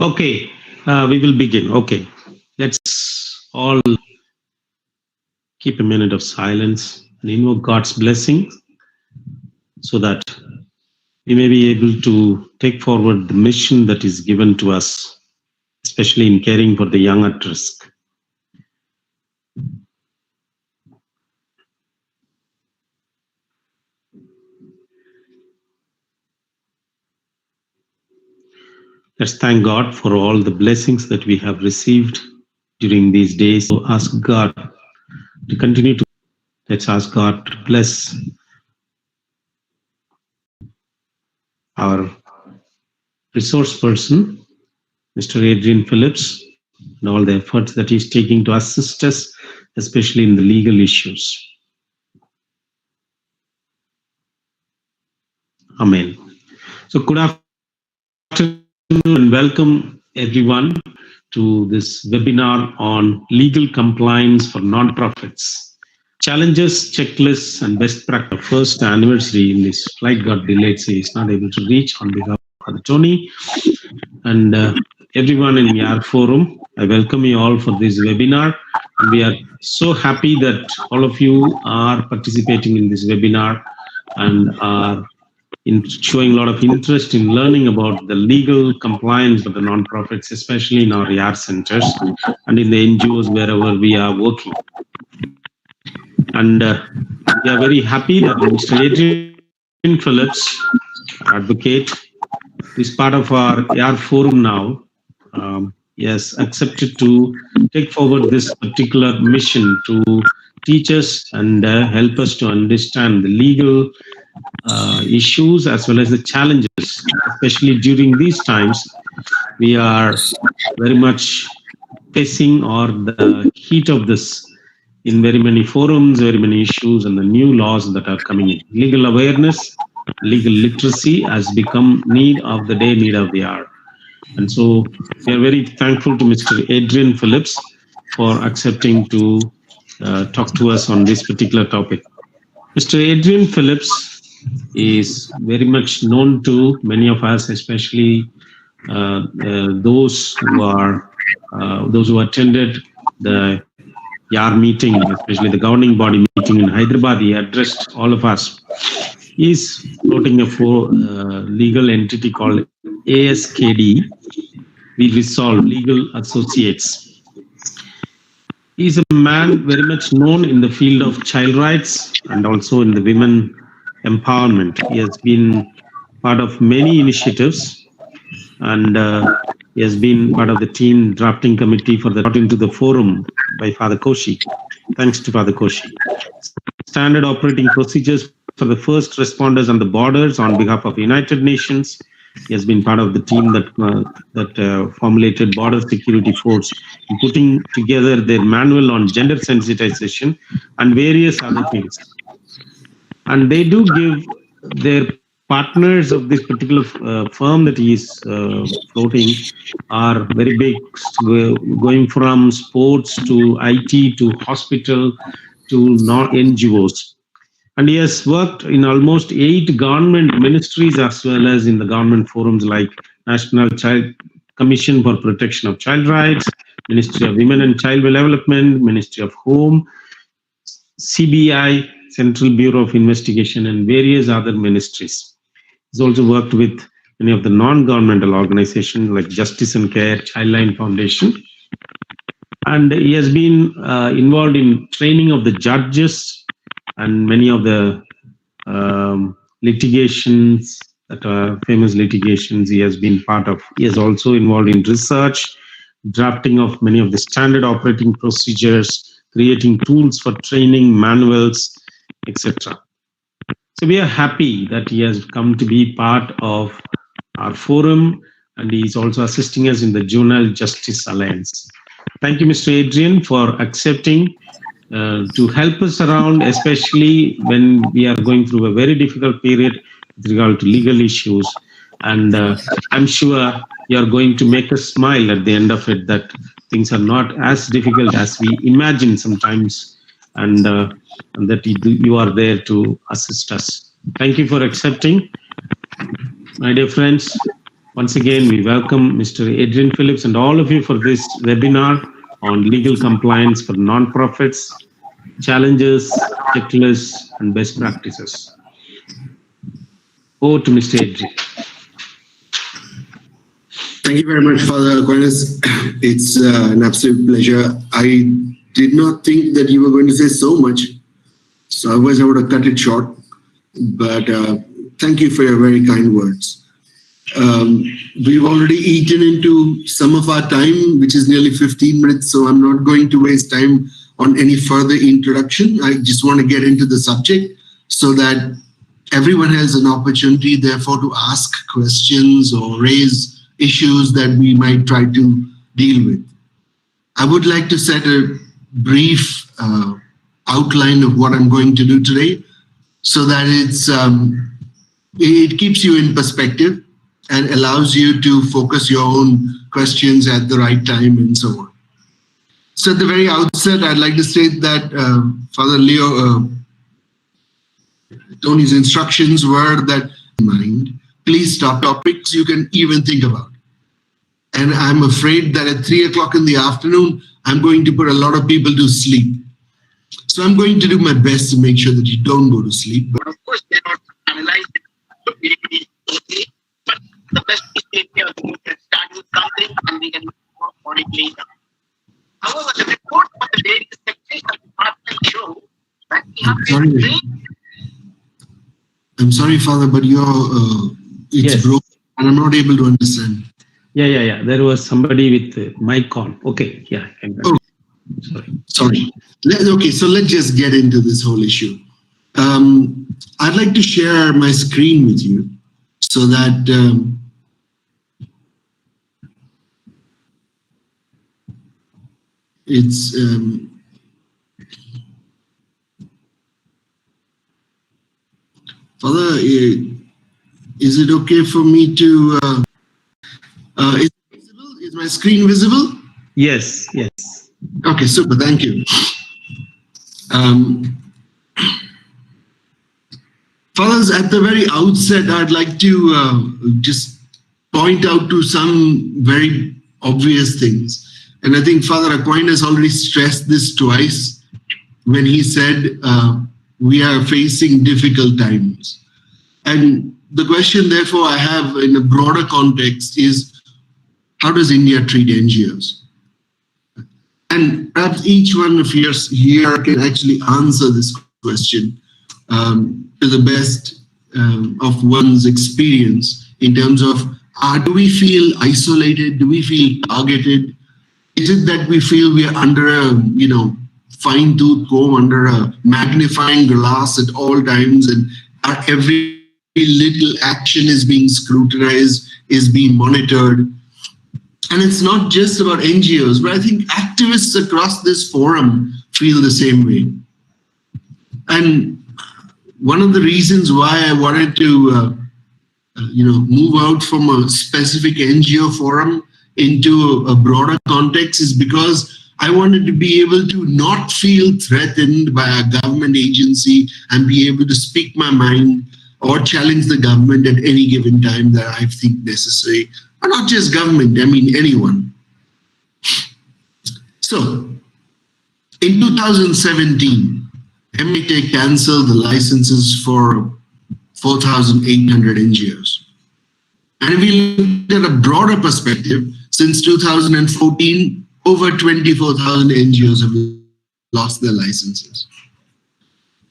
Okay, we will begin. Okay, let's all keep a minute of silence and invoke God's blessing so that we may be able to take forward the mission that is given to us, especially in caring for the young at risk. Let's thank God for all the blessings that we have received during these days. So ask God to continue to, let's ask God to bless our resource person, Mr. Adrian Phillips, and all the efforts that he's taking to assist us, especially in the legal issues. Amen. So, good afternoon and welcome everyone to this webinar on legal compliance for nonprofits. Challenges, checklists, and best practice. First anniversary in this flight got delayed, so he's not able to reach. On behalf of Tony and everyone in YAR Forum, I welcome you all for this webinar. And we are so happy that all of you are participating in this webinar and are showing a lot of interest in learning about the legal compliance of the nonprofits, especially in our YAR centers and in the NGOs wherever we are working. And we are very happy that Mr. Adrian Phillips, advocate, is part of our YAR Forum now. He has accepted to take forward this particular mission to teach us and help us to understand the legal issues as well as the challenges, especially during these times. We are very much facing or the heat of this in very many forums, very many issues, and the new laws that are coming in. Legal awareness, legal literacy has become need of the day, need of the hour. And so we are very thankful to Mr. Adrian Phillips for accepting to talk to us on this particular topic. Mr. Adrian Phillips is very much known to many of us, especially those who attended the YAR meeting, especially the governing body meeting in Hyderabad. He addressed all of us. He's floating a legal entity called ASKD. We Resolve Legal Associates. He's a man very much known in the field of child rights and also in the women empowerment. He has been part of many initiatives and he has been part of the team drafting committee for the brought into the forum by Father Koshi. Thanks to Father Koshi. Standard operating procedures for the first responders on the borders on behalf of United Nations. He has been part of the team that formulated Border Security Force, putting together their manual on gender sensitization and various other things. And they do give their partners of this particular firm that he is floating are very big, going from sports to IT to hospital to non-NGOs. And he has worked in almost 8 government ministries as well as in the government forums like National Child Commission for Protection of Child Rights, Ministry of Women and Child Development, Ministry of Home, CBI, Central Bureau of Investigation, and various other ministries. He's also worked with many of the non-governmental organizations like Justice and Care, Childline Foundation. And he has been involved in training of the judges and many of the litigations that are famous litigations he has been part of. He is also involved in research, drafting of many of the standard operating procedures, creating tools for training, manuals, etc. So we are happy that he has come to be part of our forum, and he is also assisting us in the Juvenile Justice Alliance. Thank you, Mr. Adrian, for accepting to help us around, especially when we are going through a very difficult period with regard to legal issues. And I'm sure you're going to make us smile at the end of it, that things are not as difficult as we imagine sometimes, and that you are there to assist us. Thank you for accepting. My dear friends, Once again, we welcome Mr. Adrian Phillips and all of you for this webinar on legal compliance for nonprofits, challenges, checklists, and best practices. Over to Mr. Adrian. Thank you very much, Father Aquinas. It's an absolute pleasure. I did not think that you were going to say so much, so otherwise I would have cut it short. But thank you for your very kind words. We've already eaten into some of our time, which is nearly 15 minutes, so I'm not going to waste time on any further introduction. I just want to get into the subject so that everyone has an opportunity, therefore, to ask questions or raise issues that we might try to deal with. I would like to set a brief outline of what I'm going to do today so that it keeps you in perspective and allows you to focus your own questions at the right time and so on. So at the very outset, I'd like to state that Father Leo, Tony's instructions were that in mind, please stop topics you can even think about. And I'm afraid that at 3 o'clock in the afternoon, I'm going to put a lot of people to sleep. So I'm going to do my best to make sure that you don't go to sleep. But of course, they're not analyzed. But the best is we can start with something and we can work on it later. However, the report of the various sections of the department show that we have been trained. I'm sorry, Father, but it's broken and I'm not able to understand. Yeah. There was somebody with the mic on. Okay, yeah. Sorry. Okay, so let's just get into this whole issue. I'd like to share my screen with you so that it's Father, is it okay for me to is my screen visible? Yes. Okay, super, thank you. Fathers, at the very outset, I'd like to just point out to some very obvious things. And I think Father Aquinas already stressed this twice when he said, we are facing difficult times. And the question, therefore, I have in a broader context is, how does India treat NGOs? And perhaps each one of you here can actually answer this question to the best of one's experience in terms of, do we feel isolated? Do we feel targeted? Is it that we feel we are under a, fine-tooth comb, under a magnifying glass at all times, and every little action is being scrutinized, is being monitored? And it's not just about NGOs, but I think activists across this forum feel the same way. And one of the reasons why I wanted to, move out from a specific NGO forum into a broader context is because I wanted to be able to not feel threatened by a government agency and be able to speak my mind or challenge the government at any given time that I think necessary. Or not just government, I mean anyone. So, in 2017, MIT canceled the licenses for 4,800 NGOs. And if we look at a broader perspective, since 2014, over 24,000 NGOs have lost their licenses.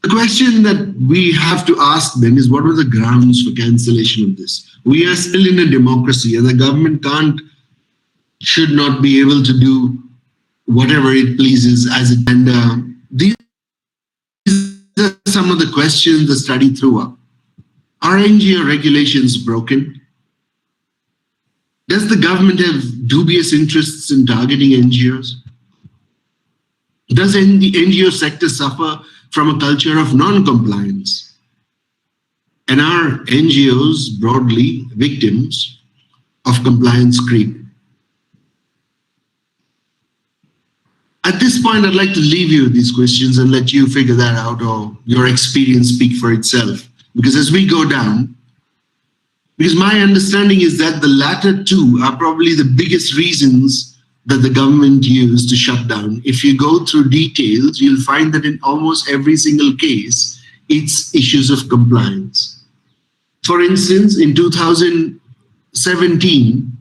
The question that we have to ask then is, what were the grounds for cancellation of this? We are still in a democracy, and the government should not be able to do whatever it pleases as it. And these are some of the questions the study threw up. Are NGO regulations broken? Does the government have dubious interests in targeting NGOs? Does the NGO sector suffer from a culture of non-compliance? And are NGOs broadly victims of compliance creep? At this point, I'd like to leave you with these questions and let you figure that out, or your experience speak for itself. Because as we go down, Because my understanding is that the latter two are probably the biggest reasons that the government used to shut down. If you go through details, you'll find that in almost every single case, it's issues of compliance. For instance, in 2017,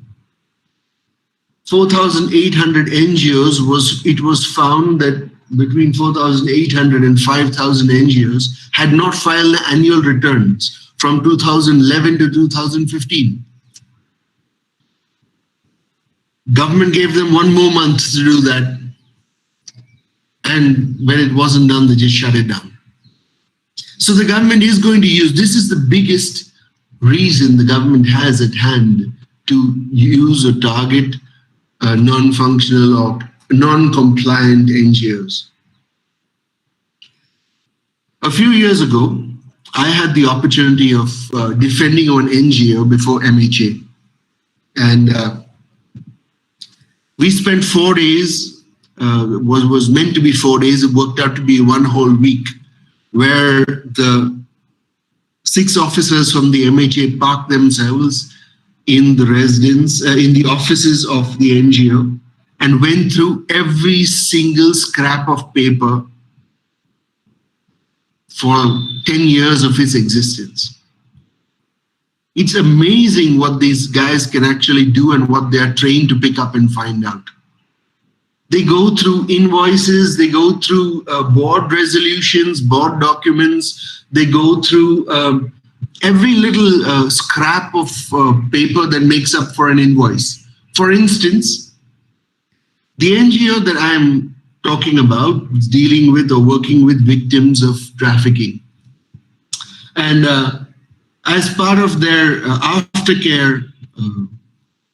4,800 NGOs it was found that between 4,800 and 5,000 NGOs had not filed annual returns from 2011 to 2015. Government gave them 1 more month to do that. And when it wasn't done, they just shut it down. So the government is going to use, this is the biggest reason the government has at hand to use or target non-functional or non-compliant NGOs. A few years ago, I had the opportunity of defending an NGO before MHA. And we spent 4 days, was meant to be 4 days, it worked out to be 1 whole week, where the 6 officers from the MHA parked themselves in the residence, in the offices of the NGO, and went through every single scrap of paper for 10 years of its existence. It's amazing what these guys can actually do and what they are trained to pick up and find out. They go through invoices, they go through board resolutions, board documents, they go through every little scrap of paper that makes up for an invoice. For instance, the NGO that I'm talking about is dealing with or working with victims of trafficking. And as part of their aftercare,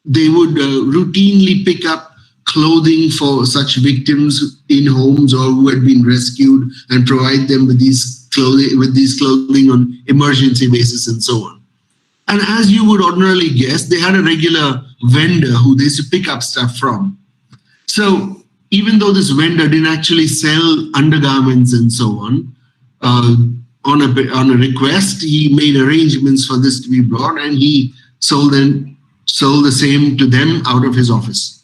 they would routinely pick up clothing for such victims in homes or who had been rescued and provide them with these clothing on emergency basis and so on. And as you would ordinarily guess, they had a regular vendor who they used to pick up stuff from. So even though this vendor didn't actually sell undergarments and so on a request, he made arrangements for this to be brought, and he sold the same to them out of his office,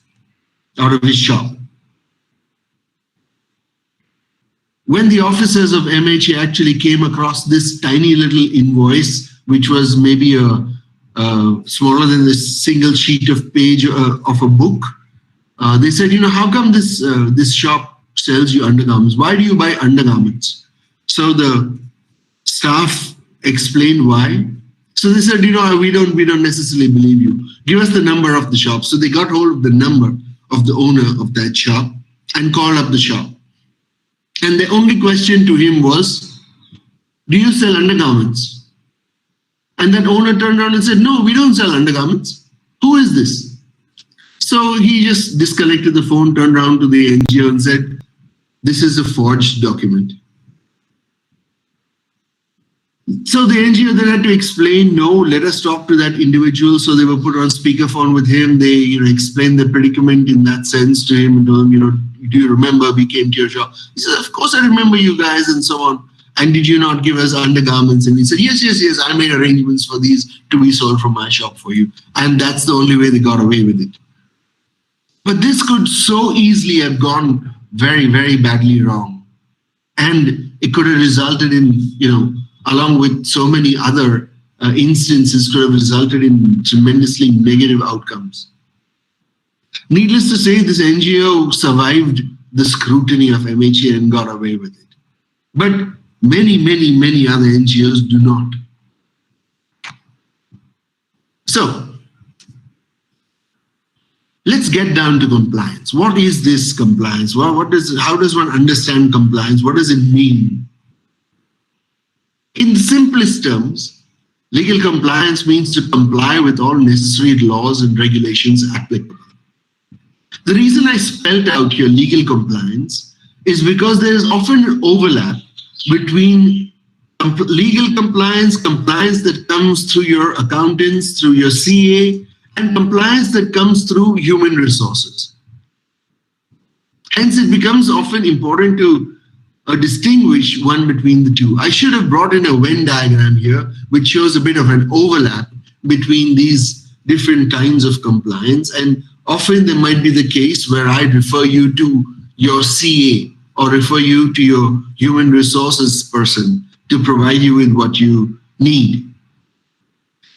out of his shop. When the officers of MHA actually came across this tiny little invoice, which was maybe smaller than this single sheet of page of a book, they said, how come this shop sells you undergarments? Why do you buy undergarments? So the staff explained why. So they said, we don't necessarily believe you. Give us the number of the shop. So they got hold of the number of the owner of that shop and called up the shop. And the only question to him was, do you sell undergarments? And that owner turned around and said, no, we don't sell undergarments. Who is this? So he just disconnected the phone, turned around to the NGO and said, this is a forged document. So the NGO then had to explain, no, let us talk to that individual. So they were put on speakerphone with him. They explained the predicament in that sense to him and told him, do you remember we came to your shop? He said, of course I remember you guys and so on. And did you not give us undergarments? And he said, yes, I made arrangements for these to be sold from my shop for you. And that's the only way they got away with it. But this could so easily have gone very, very badly wrong. And it could have resulted in, along with so many other instances, could have resulted in tremendously negative outcomes. Needless to say, this NGO survived the scrutiny of MHA and got away with it. But many, many, many other NGOs do not. So, let's get down to compliance. What is this compliance? Well, how does one understand compliance? What does it mean? In the simplest terms, legal compliance means to comply with all necessary laws and regulations applicable. The reason I spelled out here legal compliance is because there is often an overlap between legal compliance, compliance that comes through your accountants, through your CA, and compliance that comes through human resources. Hence, it becomes often important to distinguish one between the two. I should have brought in a Venn diagram here, which shows a bit of an overlap between these different kinds of compliance, and often there might be the case where I refer you to your CA or refer you to your human resources person to provide you with what you need.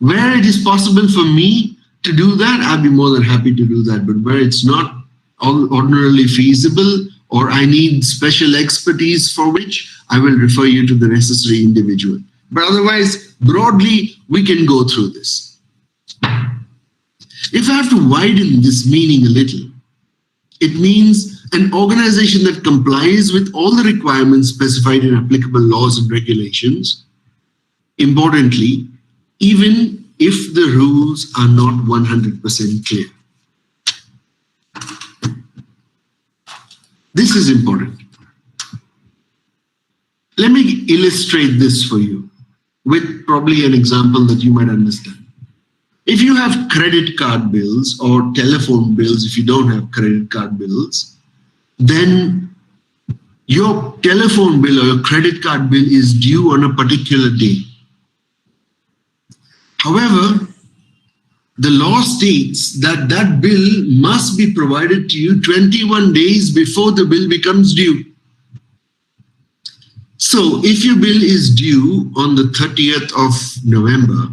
Where it is possible for me to do that, I'd be more than happy to do that. But where it's not ordinarily feasible, or I need special expertise for which, I will refer you to the necessary individual. But otherwise, broadly, we can go through this. If I have to widen this meaning a little, it means an organization that complies with all the requirements specified in applicable laws and regulations. Importantly, even if the rules are not 100% clear. This is important. Let me illustrate this for you with probably an example that you might understand. If you have credit card bills or telephone bills, if you don't have credit card bills, then your telephone bill or your credit card bill is due on a particular day. However, the law states that that bill must be provided to you 21 days before the bill becomes due. So if your bill is due on the 30th of November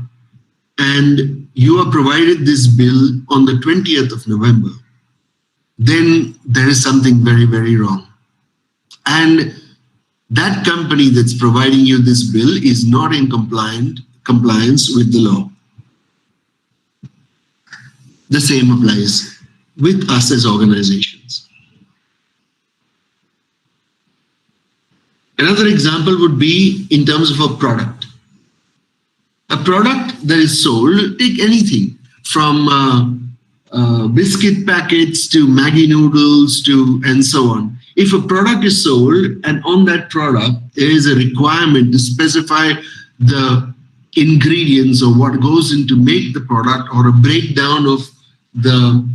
and you are provided this bill on the 20th of November, then there is something very, very wrong. And that company that's providing you this bill is not in compliance with the law. The same applies with us as organizations. Another example would be in terms of a product. A product that is sold, take anything from biscuit packets to Maggi noodles to and so on. If a product is sold and on that product there is a requirement to specify the ingredients or what goes into make the product, or a breakdown of the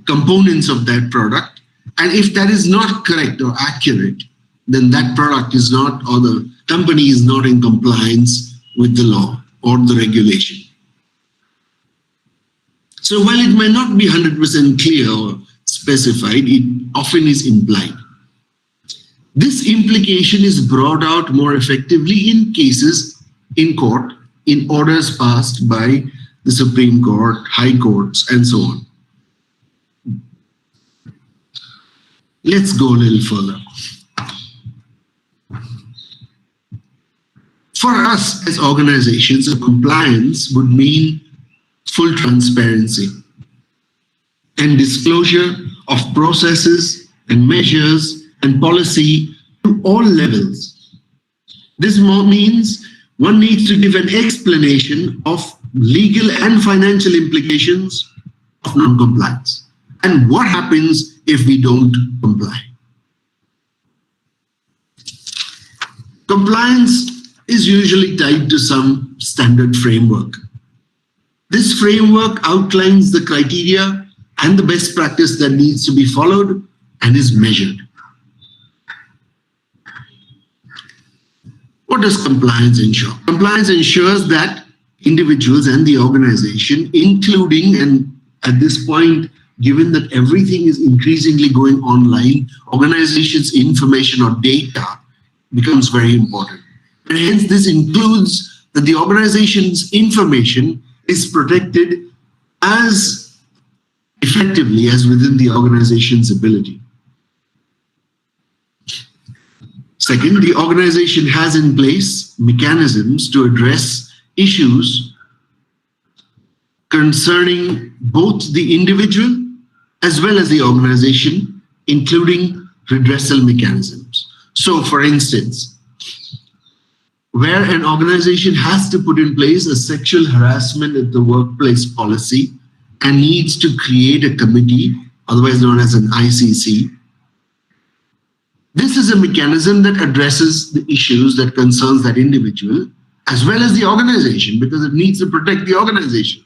components of that product, and if that is not correct or accurate, then that product is not, or the company is not in compliance with the law or the regulation. So while it may not be 100% clear or specified, it often is implied. This implication is brought out more effectively in cases in court, in orders passed by the Supreme Court, High Courts, and so on. Let's go a little further. For us as organizations, a compliance would mean full transparency and disclosure of processes and measures and policy to all levels. This means one needs to give an explanation of legal and financial implications of non-compliance and what happens if we don't comply. Compliance is usually tied to some standard framework. This framework outlines the criteria and the best practice that needs to be followed and is measured. What does compliance ensure? Compliance ensures that individuals and the organization, including, and at this point, given that everything is increasingly going online, organizations' information or data becomes very important. And hence this includes that the organization's information is protected as effectively as within the organization's ability. Second, the organization has in place mechanisms to address issues concerning both the individual as well as the organization, including redressal mechanisms. So, for instance, where an organization has to put in place a sexual harassment at the workplace policy and needs to create a committee, otherwise known as an ICC, this is a mechanism that addresses the issues that concerns that individual as well as the organization, because it needs to protect the organization.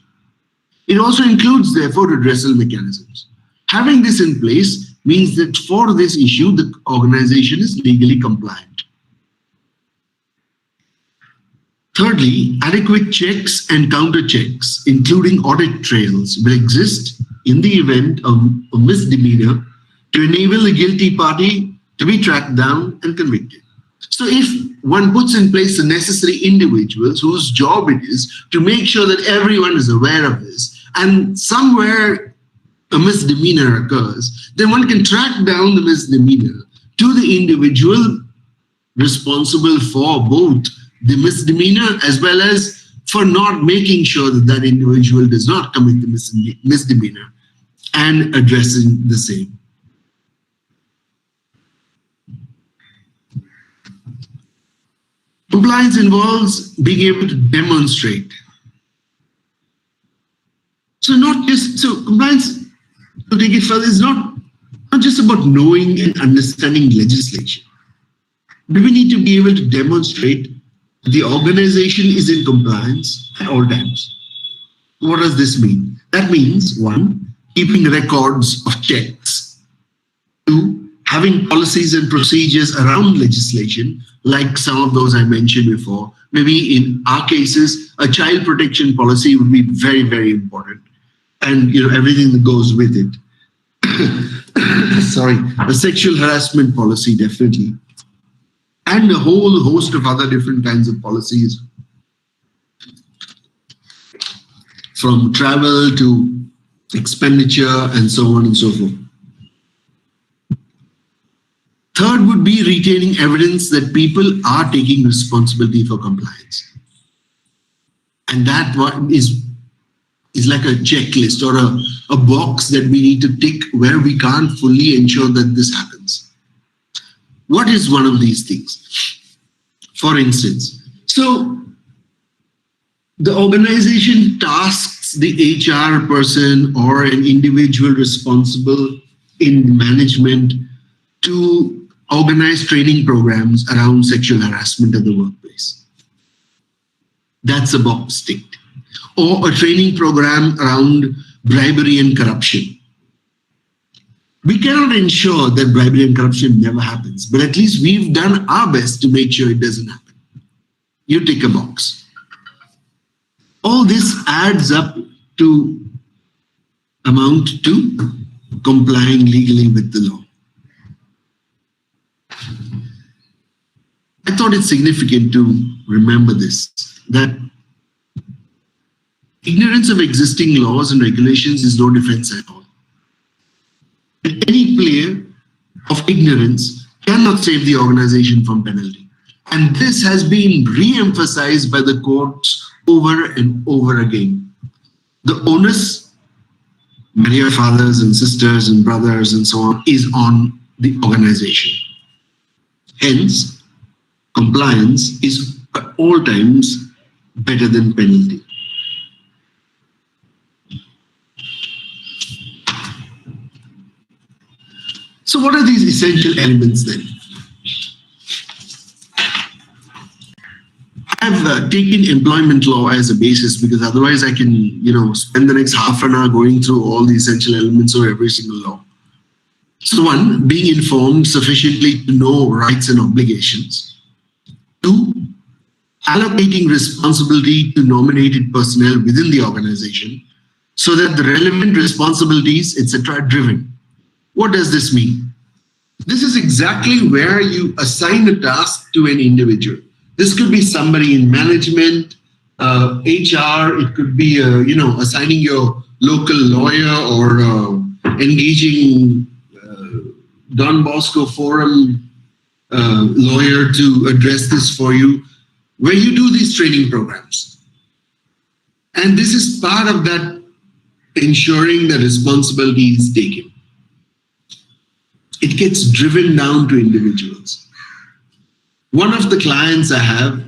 It also includes, therefore, redressal mechanisms. Having this in place means that for this issue, the organization is legally compliant. Thirdly, adequate checks and counter checks, including audit trails, will exist in the event of a misdemeanor to enable the guilty party to be tracked down and convicted. So if one puts in place the necessary individuals whose job it is to make sure that everyone is aware of this, and somewhere a misdemeanor occurs, then one can track down the misdemeanor to the individual responsible for both the misdemeanor as well as for not making sure that that individual does not commit the misdemeanor and addressing the same. Compliance involves being able to demonstrate. So compliance, to take it further, is not just about knowing and understanding legislation, but we need to be able to demonstrate the organization is in compliance at all times. What does this mean? That means, one, keeping records of checks. Two, having policies and procedures around legislation, like some of those I mentioned before. Maybe in our cases, a child protection policy would be very, very important. And everything that goes with it. Sorry, a sexual harassment policy, definitely. And a whole host of other different kinds of policies, from travel to expenditure and so on and so forth. Third would be retaining evidence that people are taking responsibility for compliance. And that one is like a checklist or a box that we need to tick where we can't fully ensure that this happens. What is one of these things? For instance, so the organization tasks the HR person or an individual responsible in management to organize training programs around sexual harassment at the workplace. That's a box ticked. Or a training program around bribery and corruption. We cannot ensure that bribery and corruption never happens, but at least we've done our best to make sure it doesn't happen. You tick a box. All this adds up to amount to complying legally with the law. I thought it's significant to remember this, that ignorance of existing laws and regulations is no defense at all. And any play of ignorance cannot save the organization from penalty. And this has been re-emphasized by the courts over and over again. The onus, many of fathers and sisters and brothers and so on, is on the organization. Hence, compliance is at all times better than penalty. So what are these essential elements then? I've taken employment law as a basis because otherwise I can, spend the next half an hour going through all the essential elements of every single law. So one, being informed sufficiently to know rights and obligations. Two, allocating responsibility to nominated personnel within the organization so that the relevant responsibilities, etc., are driven. What does this mean? This is exactly where you assign a task to an individual. This could be somebody in management, HR, it could be, assigning your local lawyer or engaging Don Bosco Forum lawyer to address this for you, where you do these training programs. And this is part of that ensuring the responsibility is taken. It gets driven down to individuals. One of the clients I have,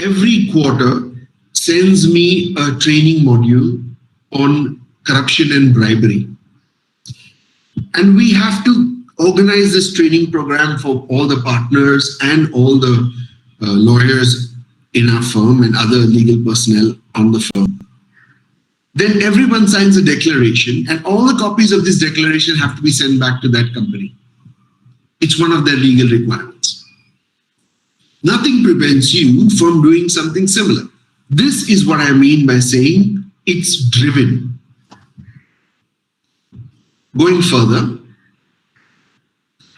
every quarter sends me a training module on corruption and bribery. And we have to organize this training program for all the partners and all the lawyers in our firm and other legal personnel on the firm. Then everyone signs a declaration, and all the copies of this declaration have to be sent back to that company. It's one of their legal requirements. Nothing prevents you from doing something similar. This is what I mean by saying it's driven. Going further,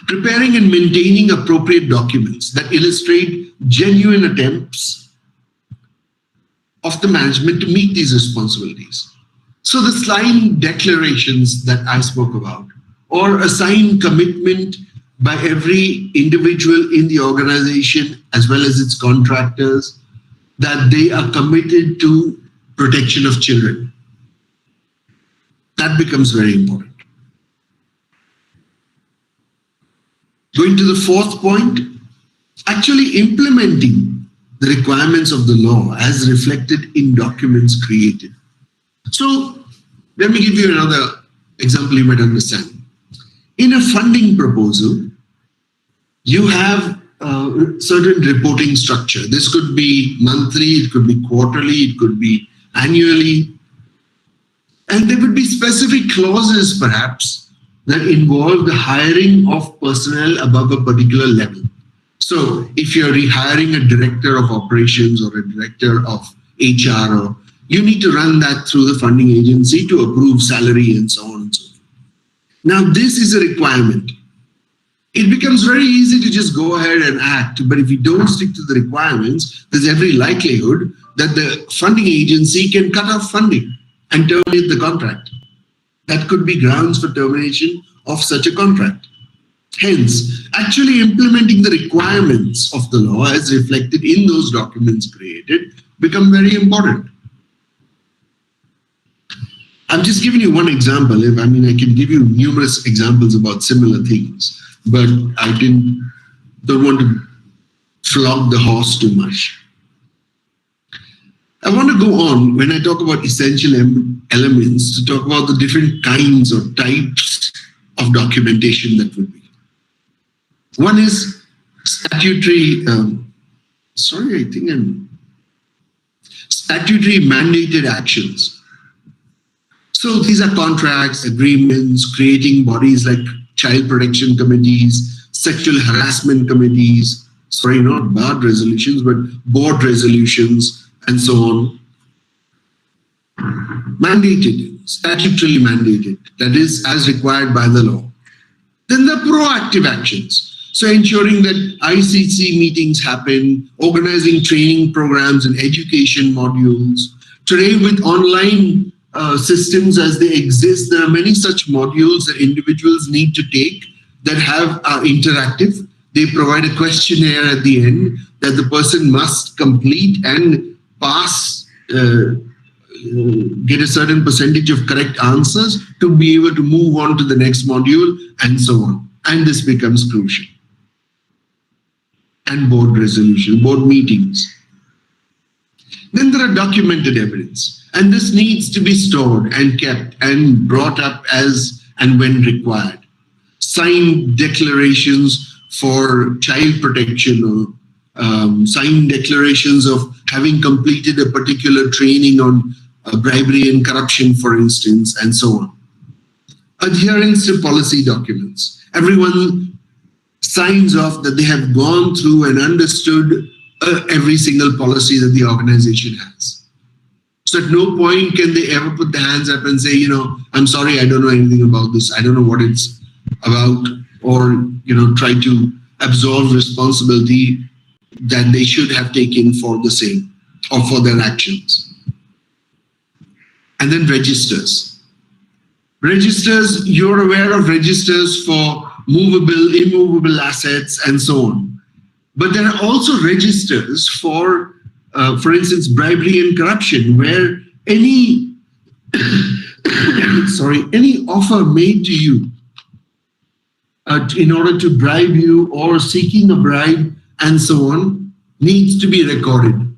preparing and maintaining appropriate documents that illustrate genuine attempts of the management to meet these responsibilities. So the signed declarations that I spoke about, or a signed commitment by every individual in the organization as well as its contractors that they are committed to protection of children. That becomes very important. Going to the fourth point, actually implementing the requirements of the law as reflected in documents created. So let me give you another example you might understand. In a funding proposal, you have a certain reporting structure. This could be monthly, it could be quarterly, it could be annually. And there would be specific clauses perhaps that involve the hiring of personnel above a particular level. So if you're rehiring a director of operations or a director of HR, or you need to run that through the funding agency to approve salary and so on and so forth. Now, this is a requirement. It becomes very easy to just go ahead and act, but if you don't stick to the requirements, there's every likelihood that the funding agency can cut off funding and terminate the contract. That could be grounds for termination of such a contract. Hence, actually implementing the requirements of the law as reflected in those documents created become very important. I'm just giving you one example. I can give you numerous examples about similar things, but I don't want to flog the horse too much. I want to go on when I talk about essential elements to talk about the different kinds or types of documentation that would be. One is statutory, statutory mandated actions. So these are contracts, agreements, creating bodies like child protection committees, sexual harassment committees, not BARD resolutions, but board resolutions, and so on. Mandated, statutorily mandated, that is as required by the law. Then the proactive actions. So ensuring that ICC meetings happen, organizing training programs and education modules. Today with online systems as they exist, there are many such modules that individuals need to take that are interactive. They provide a questionnaire at the end that the person must complete and pass, get a certain percentage of correct answers to be able to move on to the next module and so on. And this becomes crucial. And board resolution, board meetings. Then there are documented evidence, and this needs to be stored and kept and brought up as and when required. Signed declarations for child protection, or signed declarations of having completed a particular training on bribery and corruption, for instance, and so on. Adherence to policy documents. Everyone signs off that they have gone through and understood every single policy that the organization has. So at no point can they ever put their hands up and say, I'm sorry, I don't know anything about this. I don't know what it's about, or, try to absolve responsibility that they should have taken for the same or for their actions. And then registers. Registers, you're aware of registers for movable, immovable assets, and so on. But there are also registers for instance, bribery and corruption, where any any offer made to you in order to bribe you or seeking a bribe and so on needs to be recorded.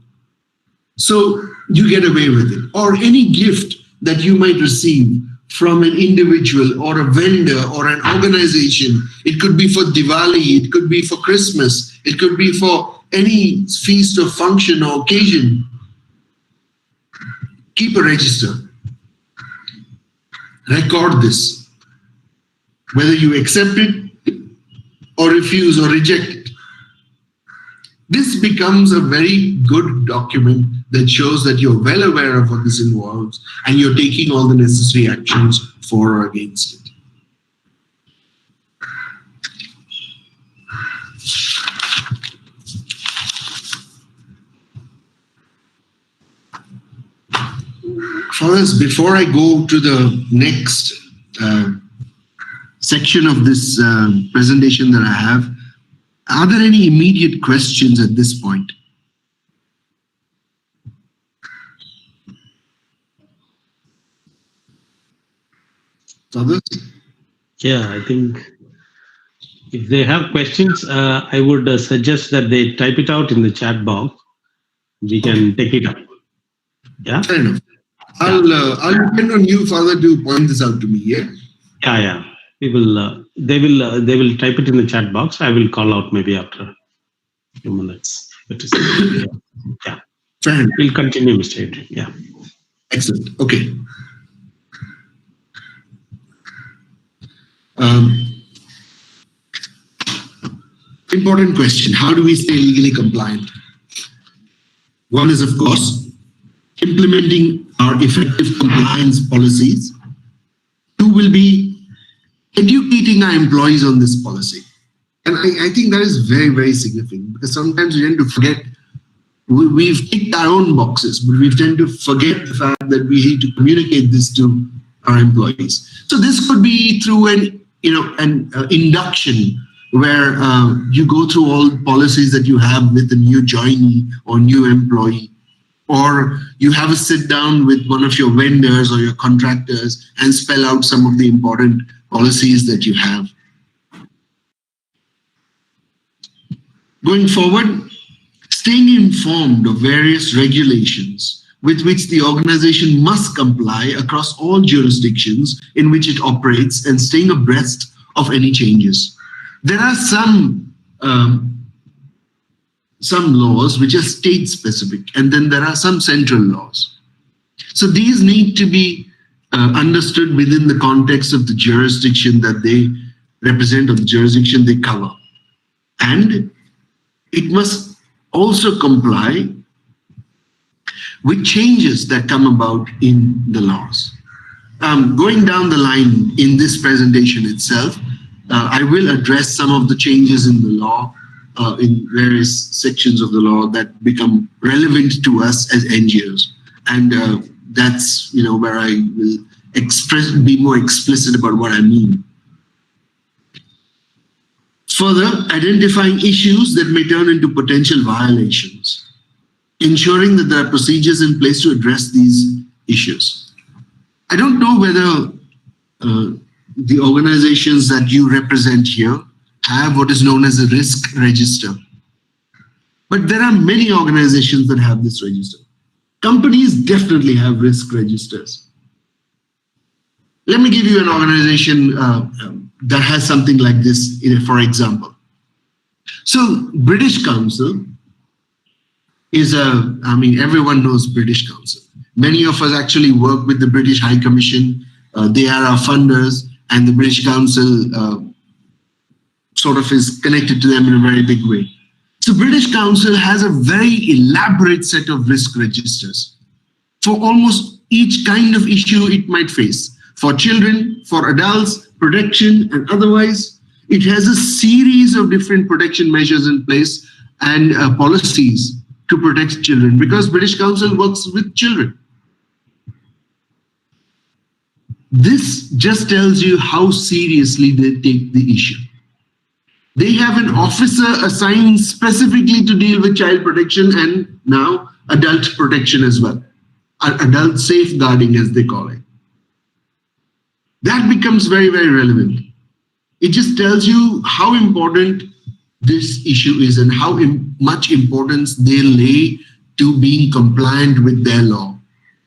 So you get away with it. Or any gift that you might receive from an individual or a vendor or an organization. It could be for Diwali, it could be for Christmas, it could be for any feast or function or occasion. Keep a register. Record this. Whether you accept it or refuse or reject it. This becomes a very good document that shows that you're well aware of what this involves and you're taking all the necessary actions for or against it. Fathers, before I go to the next section of this presentation that I have, are there any immediate questions at this point? Others? Yeah, I think if they have questions, I would suggest that they type it out in the chat box. We can take it up. Yeah. Fair enough. I'll depend on you, Father, to point this out to me. Yeah. Yeah. We will. They will type it in the chat box. I will call out maybe after a few minutes. Yeah. Fair enough. We'll continue, Mr. Adrian. Yeah. Excellent. Okay. Important question. How do we stay legally compliant? One is, of course, implementing our effective compliance policies. Two will be educating our employees on this policy. And I think that is very, very significant because sometimes we tend to forget, we've ticked our own boxes, but we tend to forget the fact that we need to communicate this to our employees. So this could be through an induction where you go through all policies that you have with a new joinee or new employee, or you have a sit down with one of your vendors or your contractors and spell out some of the important policies that you have. Going forward, staying informed of various regulations with which the organization must comply across all jurisdictions in which it operates and staying abreast of any changes. There are some laws which are state specific, and then there are some central laws. So these need to be understood within the context of the jurisdiction that they represent or the jurisdiction they cover. And it must also comply with changes that come about in the laws. Going down the line in this presentation itself, I will address some of the changes in the law, in various sections of the law that become relevant to us as NGOs. And that's where I will be more explicit about what I mean. Further, identifying issues that may turn into potential violations, ensuring that there are procedures in place to address these issues. I don't know whether the organizations that you represent here have what is known as a risk register. But there are many organizations that have this register. Companies definitely have risk registers. Let me give you an organization that has something like this, for example. So British Council is everyone knows British Council. Many of us actually work with the British High Commission. They are our funders, and the British Council sort of is connected to them in a very big way. So British Council has a very elaborate set of risk registers for almost each kind of issue it might face. For children, for adults, protection, and otherwise, it has a series of different protection measures in place and policies to protect children, because British Council works with children. This just tells you how seriously they take the issue. They have an officer assigned specifically to deal with child protection and now adult protection as well. Adult safeguarding, as they call it. That becomes very, very relevant. It just tells you how important this issue is and how much importance they lay to being compliant with their law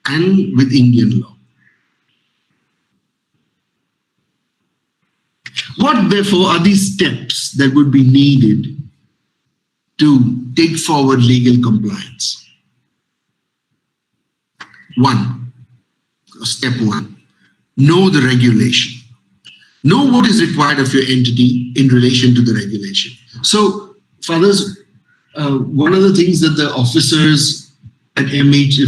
and with Indian law. What, therefore, are these steps that would be needed to take forward legal compliance? Step one, know the regulation. Know what is required of your entity in relation to the regulation. So, fathers, one of the things that the officers at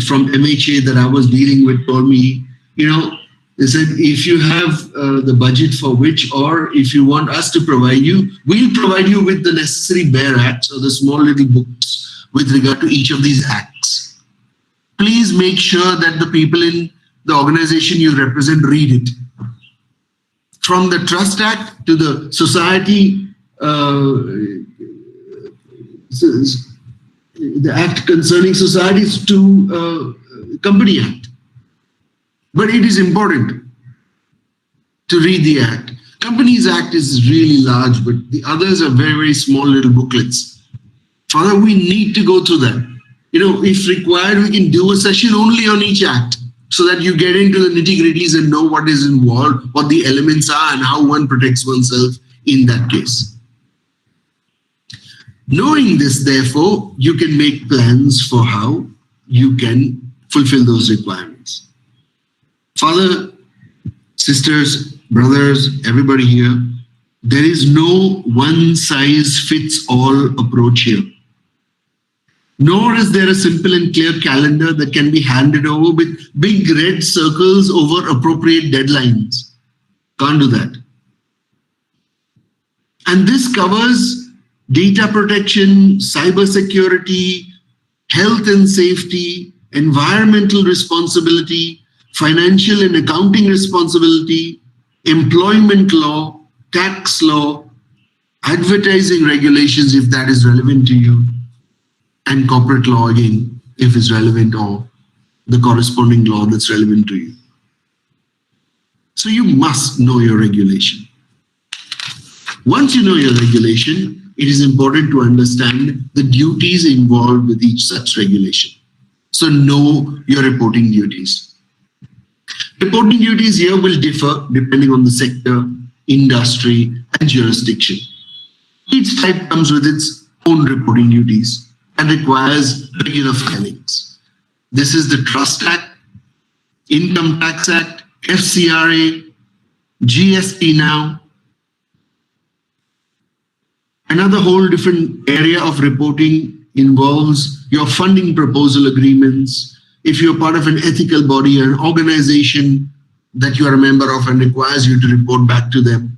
from MHA that I was dealing with told me, they said, if you have the budget for which, or if you want us to provide you, we'll provide you with the necessary bare acts or the small little books with regard to each of these acts. Please make sure that the people in the organization you represent read it. From the Trust Act to the Society, the Act concerning societies to Company Act. But it is important to read the Act. Companies Act is really large, but the others are very, very small little booklets. Father, we need to go through that. If required, we can do a session only on each Act so that you get into the nitty-gritties and know what is involved, what the elements are, and how one protects oneself in that case. Knowing this, therefore, you can make plans for how you can fulfill those requirements. Father, sisters, brothers, everybody here, there is no one-size-fits-all approach here. Nor is there a simple and clear calendar that can be handed over with big red circles over appropriate deadlines. Can't do that. And this covers data protection, cybersecurity, health and safety, environmental responsibility, financial and accounting responsibility, employment law, tax law, advertising regulations if that is relevant to you, and corporate law again if it's relevant, or the corresponding law that's relevant to you. So you must know your regulation. Once you know your regulation, it is important to understand the duties involved with each such regulation. So know your reporting duties. Reporting duties here will differ depending on the sector, industry, and jurisdiction. Each type comes with its own reporting duties and requires regular filings. This is the Trust Act, Income Tax Act, FCRA, GST now. Another whole different area of reporting involves your funding proposal agreements. If you're part of an ethical body or an organization that you are a member of and requires you to report back to them.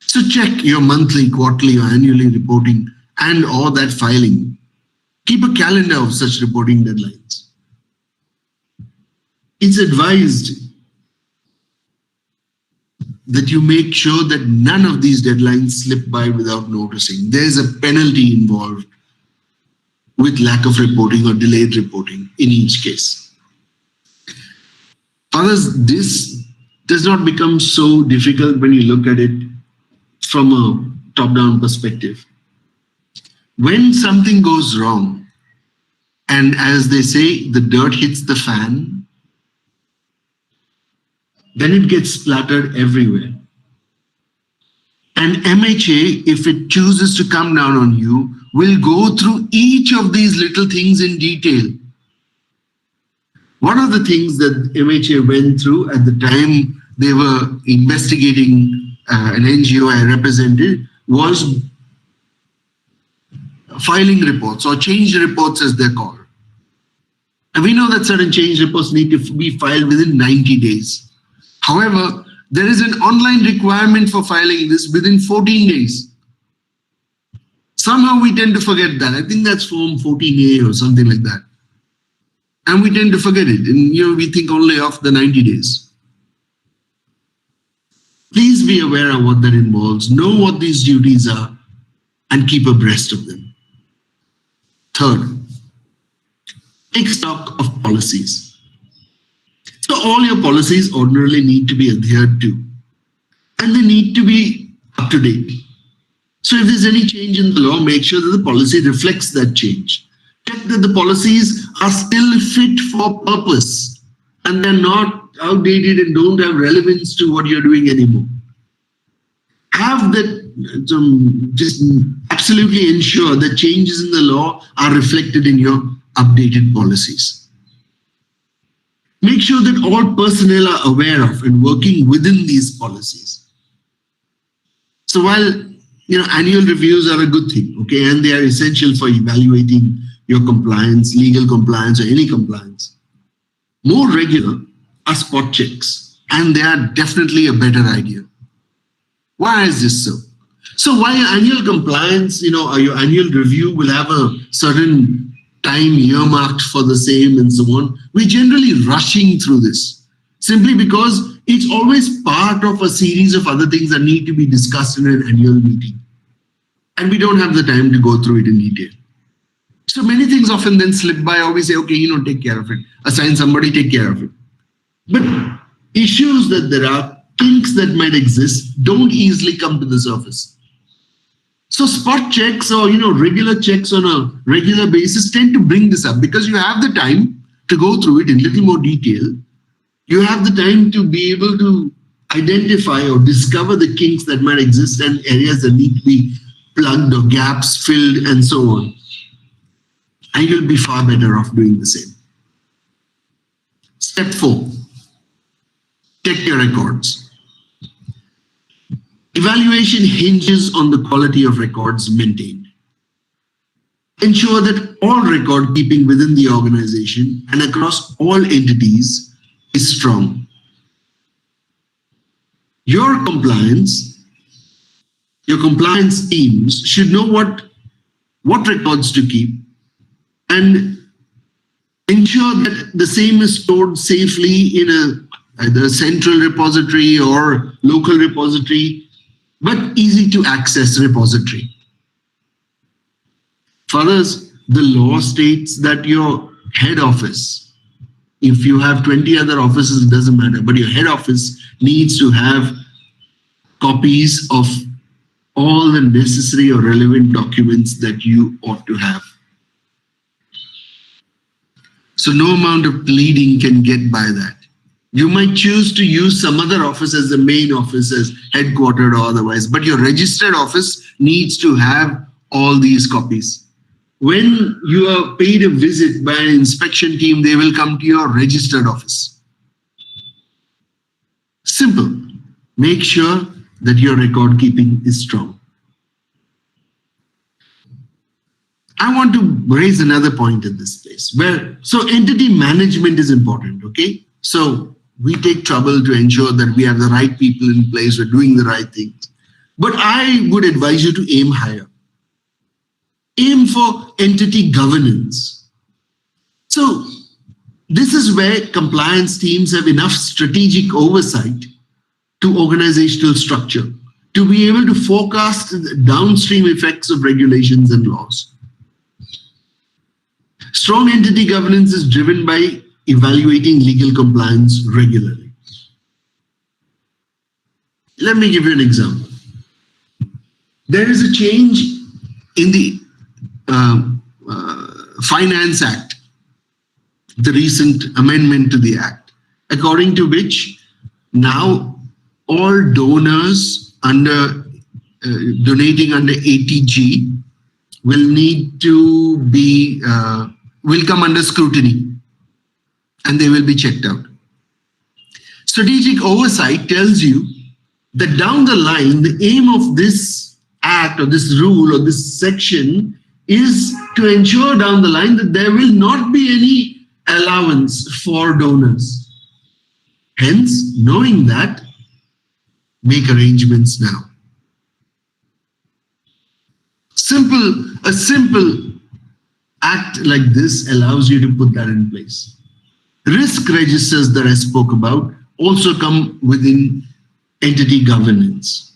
So check your monthly, quarterly, or annually reporting and or that filing. Keep a calendar of such reporting deadlines. It's advised that you make sure that none of these deadlines slip by without noticing. There's a penalty involved with lack of reporting or delayed reporting in each case. Others, this does not become so difficult when you look at it from a top-down perspective. When something goes wrong, and as they say, the dirt hits the fan, then it gets splattered everywhere. And MHA, if it chooses to come down on you, will go through each of these little things in detail. One of the things that MHA went through at the time they were investigating an NGO I represented was filing reports, or change reports as they're called. And we know that certain change reports need to be filed within 90 days. However, there is an online requirement for filing this within 14 days. Somehow we tend to forget that. I think that's Form 14A or something like that. And we tend to forget it. And we think only of the 90 days. Please be aware of what that involves. Know what these duties are and keep abreast of them. Third, take stock of policies. So all your policies ordinarily need to be adhered to, and they need to be up to date. So if there's any change in the law, make sure that the policy reflects that change. Check that the policies are still fit for purpose and they're not outdated and don't have relevance to what you're doing anymore. Have that, just absolutely ensure that changes in the law are reflected in your updated policies. Make sure that all personnel are aware of and working within these policies. So while Annual reviews are a good thing, okay, and they are essential for evaluating your compliance, legal compliance, or any compliance. More regular are spot checks, and they are definitely a better idea. Why is this so? So while your annual compliance, or your annual review will have a certain time earmarked for the same and so on, we're generally rushing through this simply because it's always part of a series of other things that need to be discussed in an annual meeting. And we don't have the time to go through it in detail. So many things often then slip by, or we say, okay, take care of it. Assign somebody, take care of it. But issues that there are, kinks that might exist, don't easily come to the surface. So spot checks or, regular checks on a regular basis tend to bring this up because you have the time to go through it in little more detail. You have the time to be able to identify or discover the kinks that might exist and areas that need to be plugged or gaps filled and so on. And you'll be far better off doing the same. Step 4, check your records. Evaluation hinges on the quality of records maintained. Ensure that all record keeping within the organization and across all entities is strong. Your compliance teams should know what records to keep and ensure that the same is stored safely in either a central repository or local repository, but easy to access repository. Further, the law states that your head office, if you have 20 other offices, it doesn't matter, but your head office needs to have copies of all the necessary or relevant documents that you ought to have. So no amount of pleading can get by that. You might choose to use some other office as the main office, as headquartered or otherwise, but your registered office needs to have all these copies. When you are paid a visit by an inspection team, they will come to your registered office. Simple. Make sure that your record keeping is strong. I want to raise another point in this place so entity management is important, okay? So we take trouble to ensure that we have the right people in place, we're doing the right things. But I would advise you to aim higher. Aim for entity governance. So this is where compliance teams have enough strategic oversight to organizational structure to be able to forecast the downstream effects of regulations and laws. Strong entity governance is driven by evaluating legal compliance regularly. Let me give you an example. There is a change in the Finance Act, the recent amendment to the Act, according to which now all donors donating under 80G will need to be will come under scrutiny and they will be checked out. Strategic oversight tells you that down the line, the aim of this act or this rule or this section is to ensure down the line that there will not be any allowance for donors. Hence, knowing that, make arrangements now. A simple act like this allows you to put that in place. Risk registers that I spoke about also come within entity governance,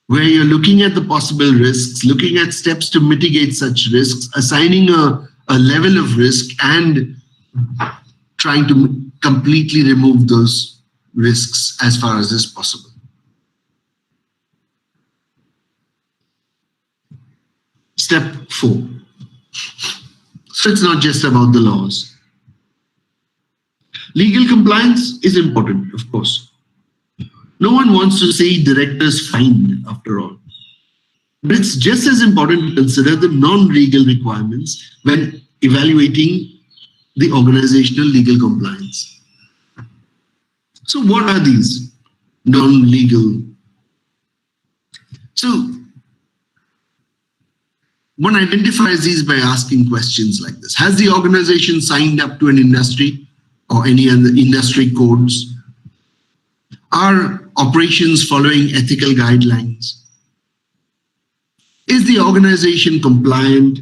where you're looking at the possible risks, looking at steps to mitigate such risks, assigning a level of risk and trying to completely remove those risks as far as is possible. Step 4. So it's not just about the laws. Legal compliance is important, of course. No one wants to see directors fined, after all. But it's just as important to consider the non-legal requirements when evaluating the organizational legal compliance. So what are these non-legal? So One identifies these by asking questions like this. Has the organization signed up to an industry or any other industry codes? Are operations following ethical guidelines? Is the organization compliant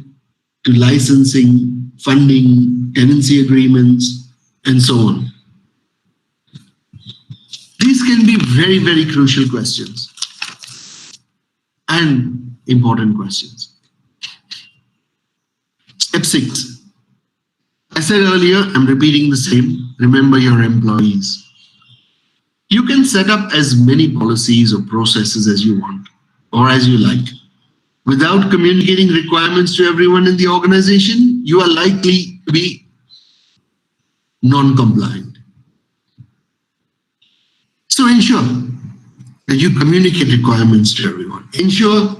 to licensing, funding, tenancy agreements, and so on? These can be very, very crucial questions and important questions. Step 6. I said earlier, I'm repeating the same. Remember your employees. You can set up as many policies or processes as you want or as you like. Without communicating requirements to everyone in the organization, you are likely to be non-compliant. So ensure that you communicate requirements to everyone. Ensure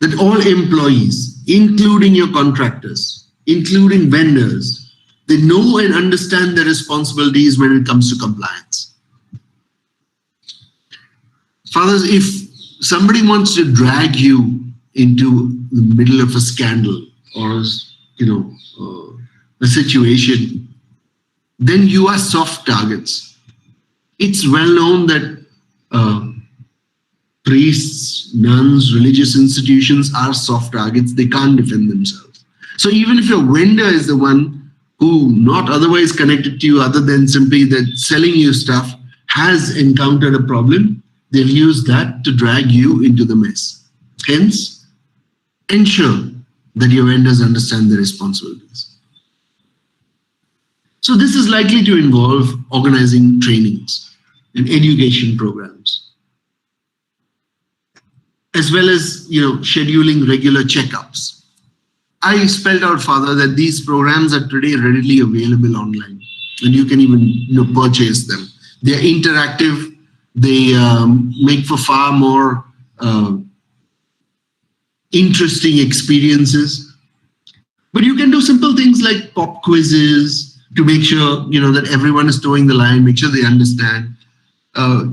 that all employees, including your contractors, including vendors, they know and understand their responsibilities when it comes to compliance. Fathers, if somebody wants to drag you into the middle of a scandal or a situation, then you are soft targets. It's well known that priests, nuns, religious institutions are soft targets. They can't defend themselves. So even if your vendor is the one who not otherwise connected to you other than simply that selling you stuff has encountered a problem, they'll use that to drag you into the mess. Hence, ensure that your vendors understand their responsibilities. So this is likely to involve organizing trainings and education programs, as well as scheduling regular checkups. I spelled out, Father, that these programs are today readily available online, and you can even purchase them. They are interactive. They make for far more interesting experiences. But you can do simple things like pop quizzes to make sure that everyone is towing the line, make sure they understand.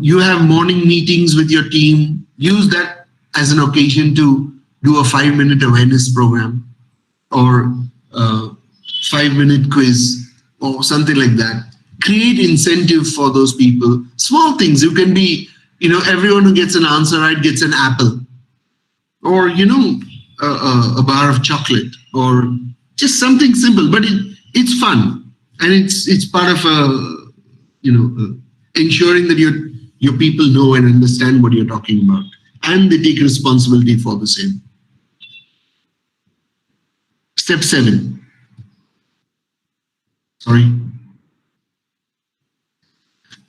You have morning meetings with your team. Use that as an occasion to do a 5-minute awareness program or a 5-minute quiz or something like that. Create incentive for those people. Small things. You can be, everyone who gets an answer right gets an apple, or a bar of chocolate, or just something simple. But it's fun, and it's part of ensuring that your people know and understand what you're talking about, and they take responsibility for the same. Step 7.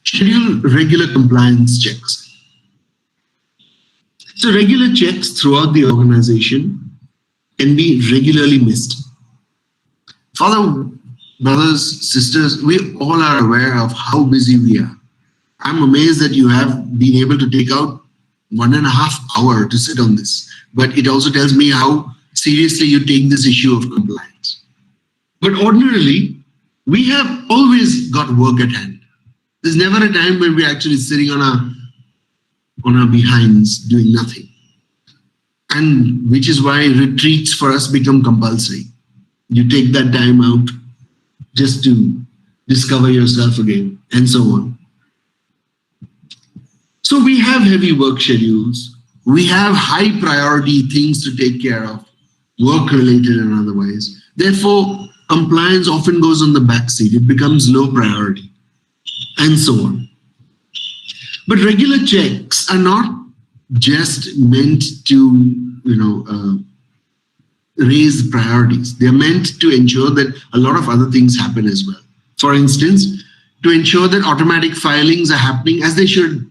Schedule regular compliance checks. So regular checks throughout the organization can be regularly missed. Father, brothers, sisters, we all are aware of how busy we are. I'm amazed that you have been able to take out 1.5 hours to sit on this. But it also tells me how seriously you take this issue of compliance. But ordinarily, we have always got work at hand. There's never a time when we're actually sitting on our behinds doing nothing. And which is why retreats for us become compulsory. You take that time out just to discover yourself again, and so on. So we have heavy work schedules. We have high priority things to take care of, work related and otherwise. Therefore, compliance often goes on the back seat. It becomes low priority, and so on. But regular checks are not just meant to, raise priorities. They're meant to ensure that a lot of other things happen as well. For instance, to ensure that automatic filings are happening as they should.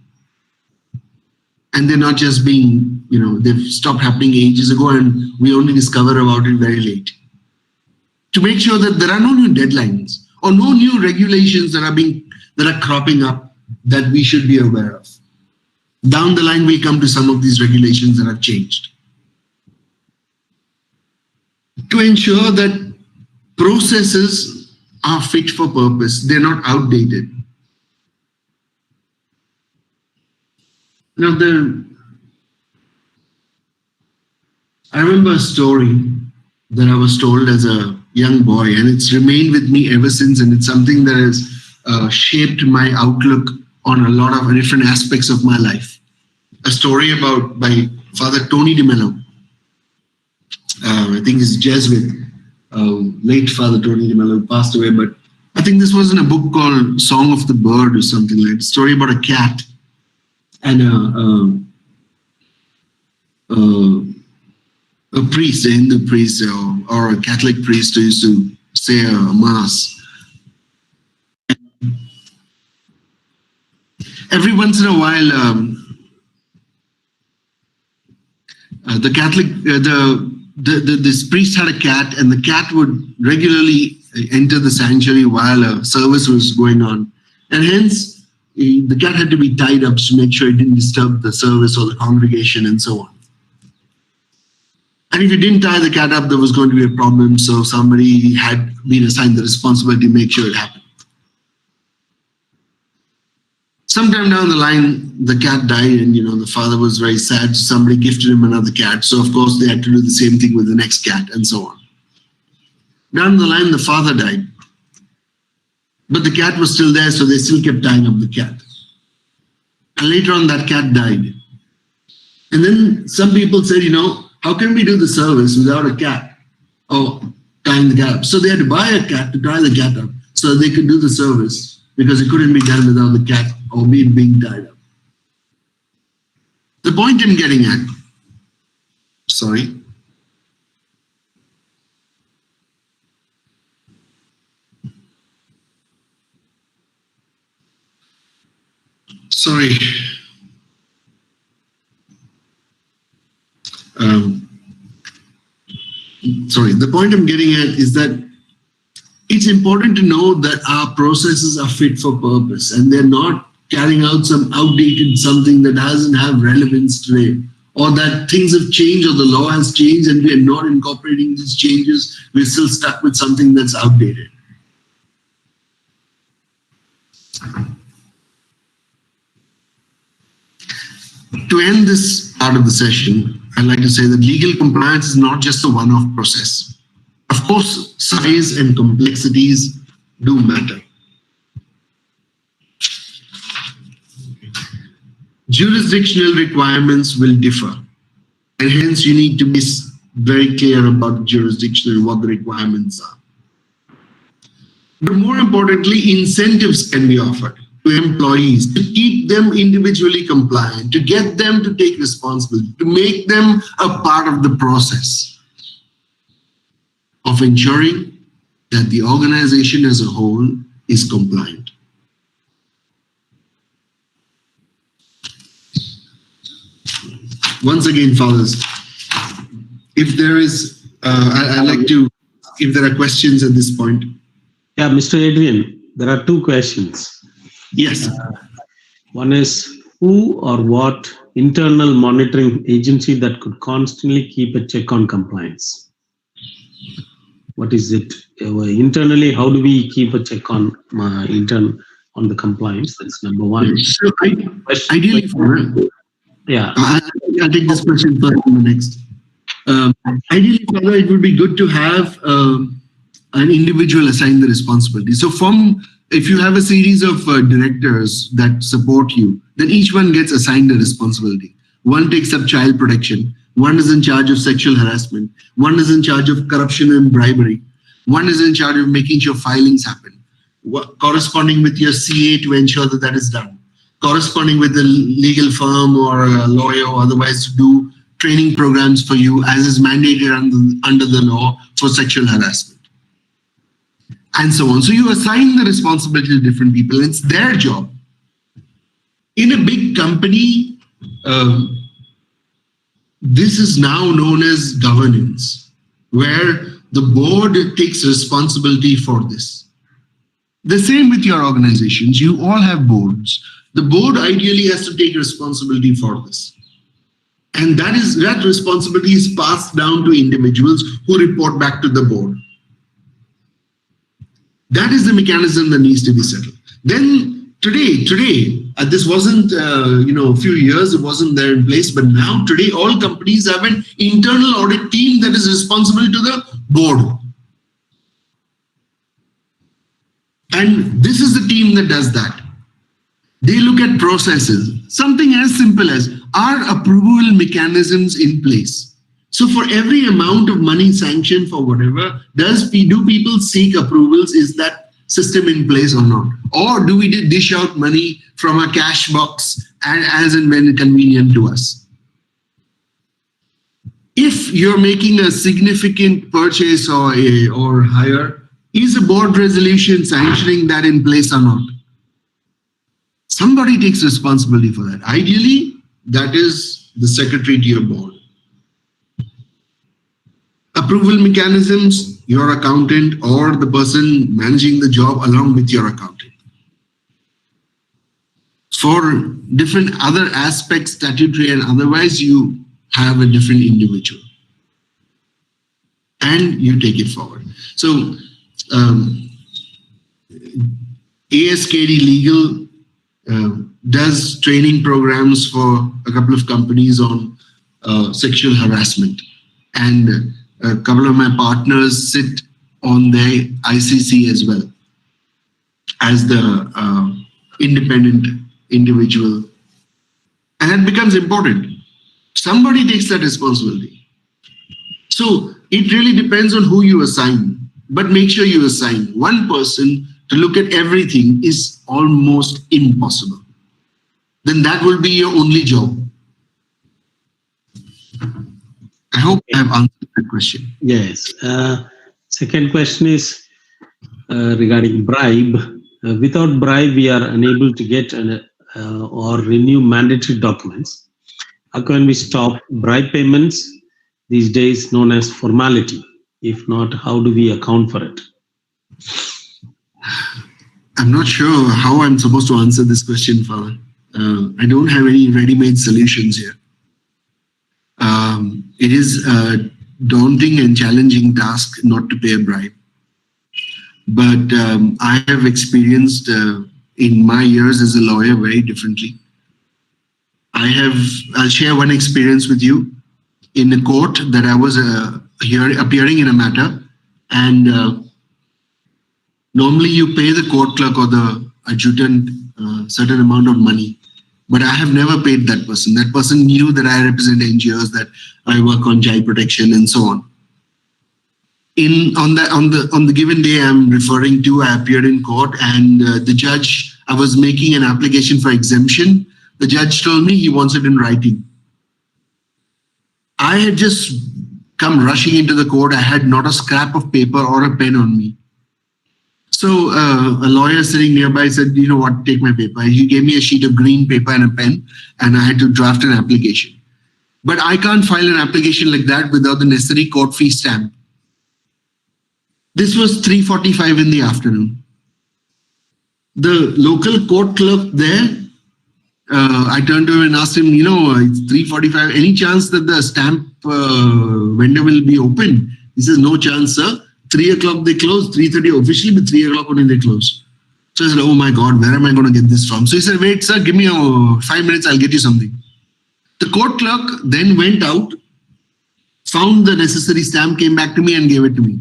And they're not just being, they've stopped happening ages ago and we only discover about it very late. To make sure that there are no new deadlines or no new regulations that are cropping up that we should be aware of. Down the line, we'll come to some of these regulations that have changed. To ensure that processes are fit for purpose, they're not outdated. I remember a story that I was told as a young boy, and it's remained with me ever since, and it's something that has shaped my outlook on a lot of different aspects of my life. A story about by Father Tony de Mello. I think he's Jesuit, late Father Tony de Mello passed away, but I think this was in a book called Song of the Bird or something like that. A story about a cat and a priest, a Hindu priest or a Catholic priest who used to say a mass. Every once in a while, the Catholic, this priest had a cat, and the cat would regularly enter the sanctuary while a service was going on, and hence the cat had to be tied up to make sure it didn't disturb the service or the congregation and so on. And if you didn't tie the cat up, there was going to be a problem. So somebody had been assigned the responsibility to make sure it happened. Sometime down the line, the cat died, and the father was very sad. So somebody gifted him another cat. So of course they had to do the same thing with the next cat, and so on. Down the line, the father died, but the cat was still there, so they still kept tying up the cat. And later on, that cat died. And then some people said, how can we do the service without a cat? Oh, tying the cat up. So they had to buy a cat to tie the cat up so they could do the service, because it couldn't be done without the cat or being tied up. The point I'm getting at, sorry. The point I'm getting at is that it's important to know that our processes are fit for purpose, and they're not carrying out some outdated something that doesn't have relevance today, or that things have changed or the law has changed and we are not incorporating these changes. We're still stuck with something that's outdated. To end this part of the session, I'd like to say that legal compliance is not just a one-off process. Of course, size and complexities do matter. Jurisdictional requirements will differ, and hence you need to be very clear about jurisdictional, what the requirements are. But more importantly, incentives can be offered to employees to keep them individually compliant, to get them to take responsibility, to make them a part of the process of ensuring that the organization as a whole is compliant. Once again, fathers, if there is, I'd like to, if there are questions at this point. Yeah, Mr. Adrian, there are two questions. Yes. One is, who or what internal monitoring agency that could constantly keep a check on compliance? What is it? Internally, how do we keep a check on on the compliance? That's number one. So ideally, yeah. I'll take this question first and the next. Ideally, Father, it would be good to have an individual assign the responsibility. So if you have a series of directors that support you, then each one gets assigned a responsibility. One takes up child protection. One is in charge of sexual harassment. One is in charge of corruption and bribery. One is in charge of making sure filings happen, corresponding with your CA to ensure that that is done, corresponding with the legal firm or a lawyer or otherwise to do training programs for you as is mandated under the law for sexual harassment, and so on. So you assign the responsibility to different people. It's their job. In a big company, this is now known as governance, where the board takes responsibility for this. The same with your organizations. You all have boards. The board ideally has to take responsibility for this. And that responsibility is passed down to individuals who report back to the board. That is the mechanism that needs to be settled. Then today, This wasn't, a few years, it wasn't there in place, but now today all companies have an internal audit team that is responsible to the board. And this is the team that does that. They look at processes, something as simple as, are approval mechanisms in place? So for every amount of money sanctioned for whatever, do people seek approvals? Is that system in place or not? Or do we dish out money from a cash box and as and when convenient to us? If you're making a significant purchase or hire, is a board resolution sanctioning that in place or not? Somebody takes responsibility for that. Ideally, that is the secretary to your board. Approval mechanisms, your accountant or the person managing the job along with your accountant. For different other aspects, statutory and otherwise, you have a different individual. And you take it forward. So, ASKD Legal does training programs for a couple of companies on sexual harassment. And a couple of my partners sit on their ICC as well as the independent individual. And that becomes important. Somebody takes that responsibility. So it really depends on who you assign. But make sure you assign one person to look at everything is almost impossible. Then that will be your only job. I hope I have answered that question. Yes. Second question is regarding bribe. Without bribe, we are unable to get or renew mandatory documents. How can we stop bribe payments these days known as formality? If not, how do we account for it? I'm not sure how I'm supposed to answer this question, Father. I don't have any ready-made solutions here. It is a daunting and challenging task not to pay a bribe. But I have experienced in my years as a lawyer very differently. I'll share one experience with you. In a court that I was appearing in a matter, and normally you pay the court clerk or the adjutant a certain amount of money, but I have never paid that person. That person knew that I represent NGOs, that I work on child protection and so on. On the given day I'm referring to, I appeared in court, and the judge, I was making an application for exemption. The judge told me he wants it in writing. I had just come rushing into the court. I had not a scrap of paper or a pen on me. So a lawyer sitting nearby said, you know what, take my paper. He gave me a sheet of green paper and a pen, and I had to draft an application. But I can't file an application like that without the necessary court fee stamp. This was 3:45 in the afternoon. The local court clerk there, I turned to him and asked him, it's 3:45. Any chance that the stamp vendor will be open? He says, no chance, sir. 3 o'clock they close, 3:30 officially, but 3 o'clock only they close. So I said, oh my God, where am I going to get this from? So he said, wait, sir, give me 5 minutes, I'll get you something. The court clerk then went out, found the necessary stamp, came back to me and gave it to me.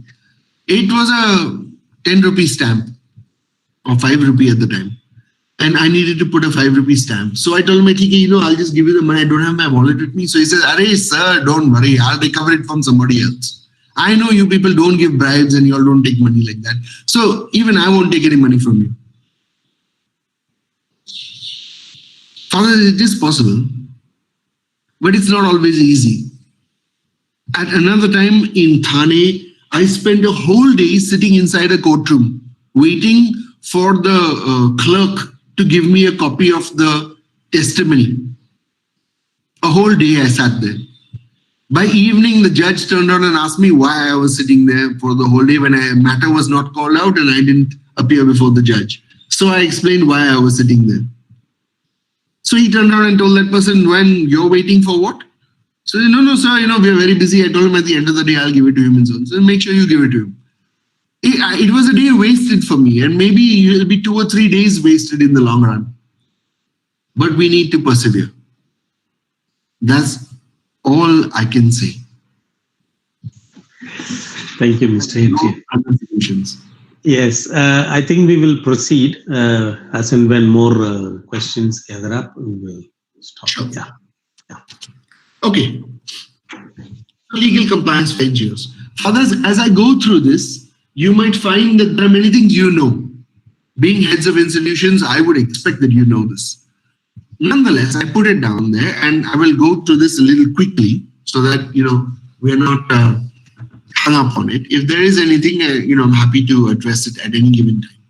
It was a 10 rupee stamp, or 5 rupee at the time. And I needed to put a 5 rupee stamp. So I told him, I'll just give you the money. I don't have my wallet with me. So he says, Arey, sir, don't worry. I'll recover it from somebody else. I know you people don't give bribes and you all don't take money like that. So even I won't take any money from you. Father, it is possible, but it's not always easy. At another time in Thane, I spent a whole day sitting inside a courtroom, waiting for the clerk to give me a copy of the testimony. A whole day I sat there. By evening, the judge turned around and asked me why I was sitting there for the whole day when a matter was not called out and I didn't appear before the judge. So I explained why I was sitting there. So he turned around and told that person, when you're waiting for what? So no, sir, we're very busy. I told him at the end of the day, I'll give it to him and so on. So make sure you give it to him. It was a day wasted for me, and maybe it'll be 2 or 3 days wasted in the long run. but we need to persevere. That's all I can say. Thank you, Mr. H.J. Other solutions. Yes, I think we will proceed as and when more questions gather up. We will stop. Sure. Yeah. Okay. Legal compliance for NGOs. Others, as I go through this, you might find that there are many things you know. Being heads of institutions, I would expect that you know this. Nonetheless, I put it down there, and I will go through this a little quickly so that we are not hung up on it. If there is anything, I'm happy to address it at any given time.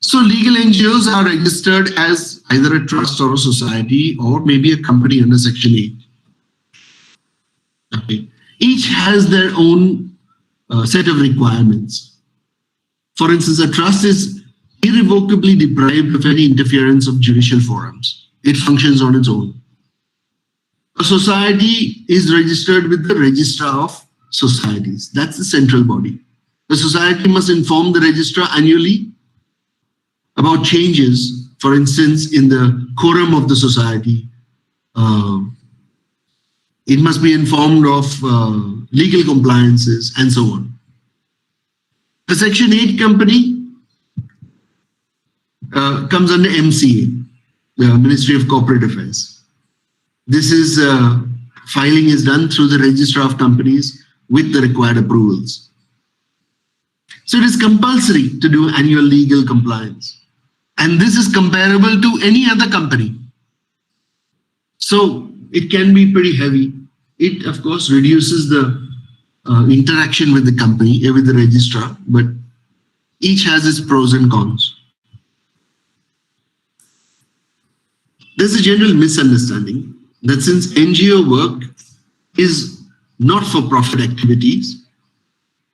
So legal NGOs are registered as either a trust or a society or maybe a company under Section 8. Okay. Each has their own set of requirements. For instance, a trust is irrevocably deprived of any interference of judicial forums. It functions on its own. A society is registered with the Registrar of Societies. That's the central body. The society must inform the registrar annually about changes, for instance, in the quorum of the society. It must be informed of legal compliances and so on. The Section 8 company comes under MCA, the Ministry of Corporate Affairs. This is filing is done through the Registrar of Companies with the required approvals. So it is compulsory to do annual legal compliance. And this is comparable to any other company. So it can be pretty heavy. It, of course, reduces the interaction with the company, with the registrar, but each has its pros and cons. There's a general misunderstanding that since NGO work is not for profit activities,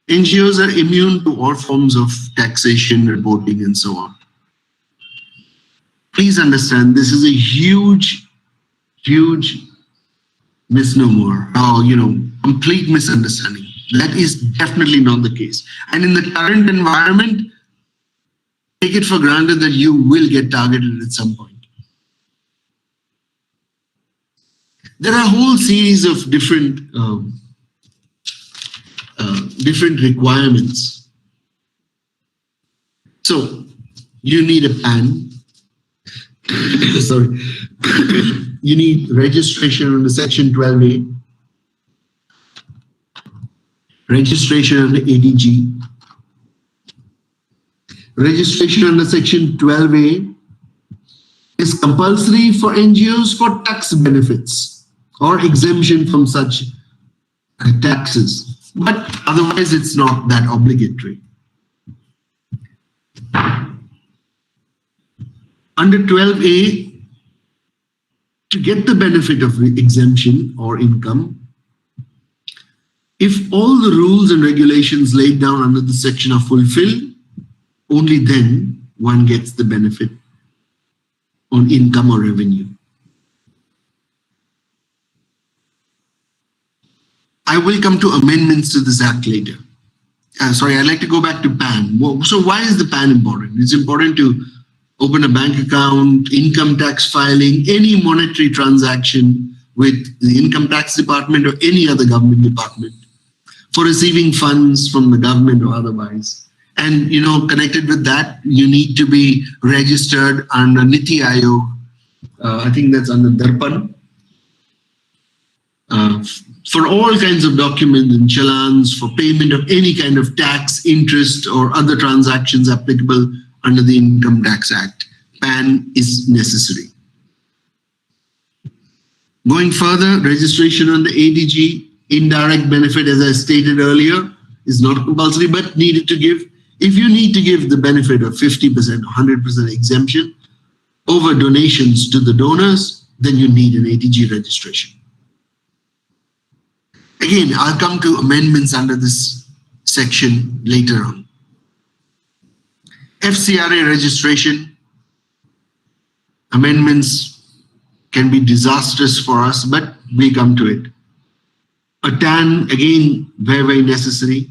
NGOs are immune to all forms of taxation, reporting, and so on. Please understand, this is a huge misnomer, or complete misunderstanding. That is definitely not the case. And in the current environment, take it for granted that you will get targeted at some point. There are a whole series of different requirements. So you need a PAN. Sorry. You need registration under Section 12A, registration under ADG, registration under Section 12A is compulsory for NGOs for tax benefits or exemption from such taxes, but otherwise it's not that obligatory. Under 12A, to get the benefit of exemption or income, if all the rules and regulations laid down under the section are fulfilled, only then one gets the benefit on income or revenue. I will come to amendments to this act later. Sorry, I'd like to go back to PAN. So why is the PAN important? It's important to open a bank account, income tax filing, any monetary transaction with the income tax department or any other government department for receiving funds from the government or otherwise. And, connected with that, you need to be registered under Niti Aayog. I think that's under Darpan. For all kinds of documents and challans for payment of any kind of tax, interest, or other transactions applicable under the Income Tax Act, PAN is necessary. Going further, registration on the ADG, indirect benefit, as I stated earlier, is not compulsory, but needed to give. If you need to give the benefit of 50% or 100% exemption over donations to the donors, then you need an ADG registration. Again, I'll come to amendments under this section later on. FCRA registration, amendments can be disastrous for us, but we come to it. A TAN, again, very necessary.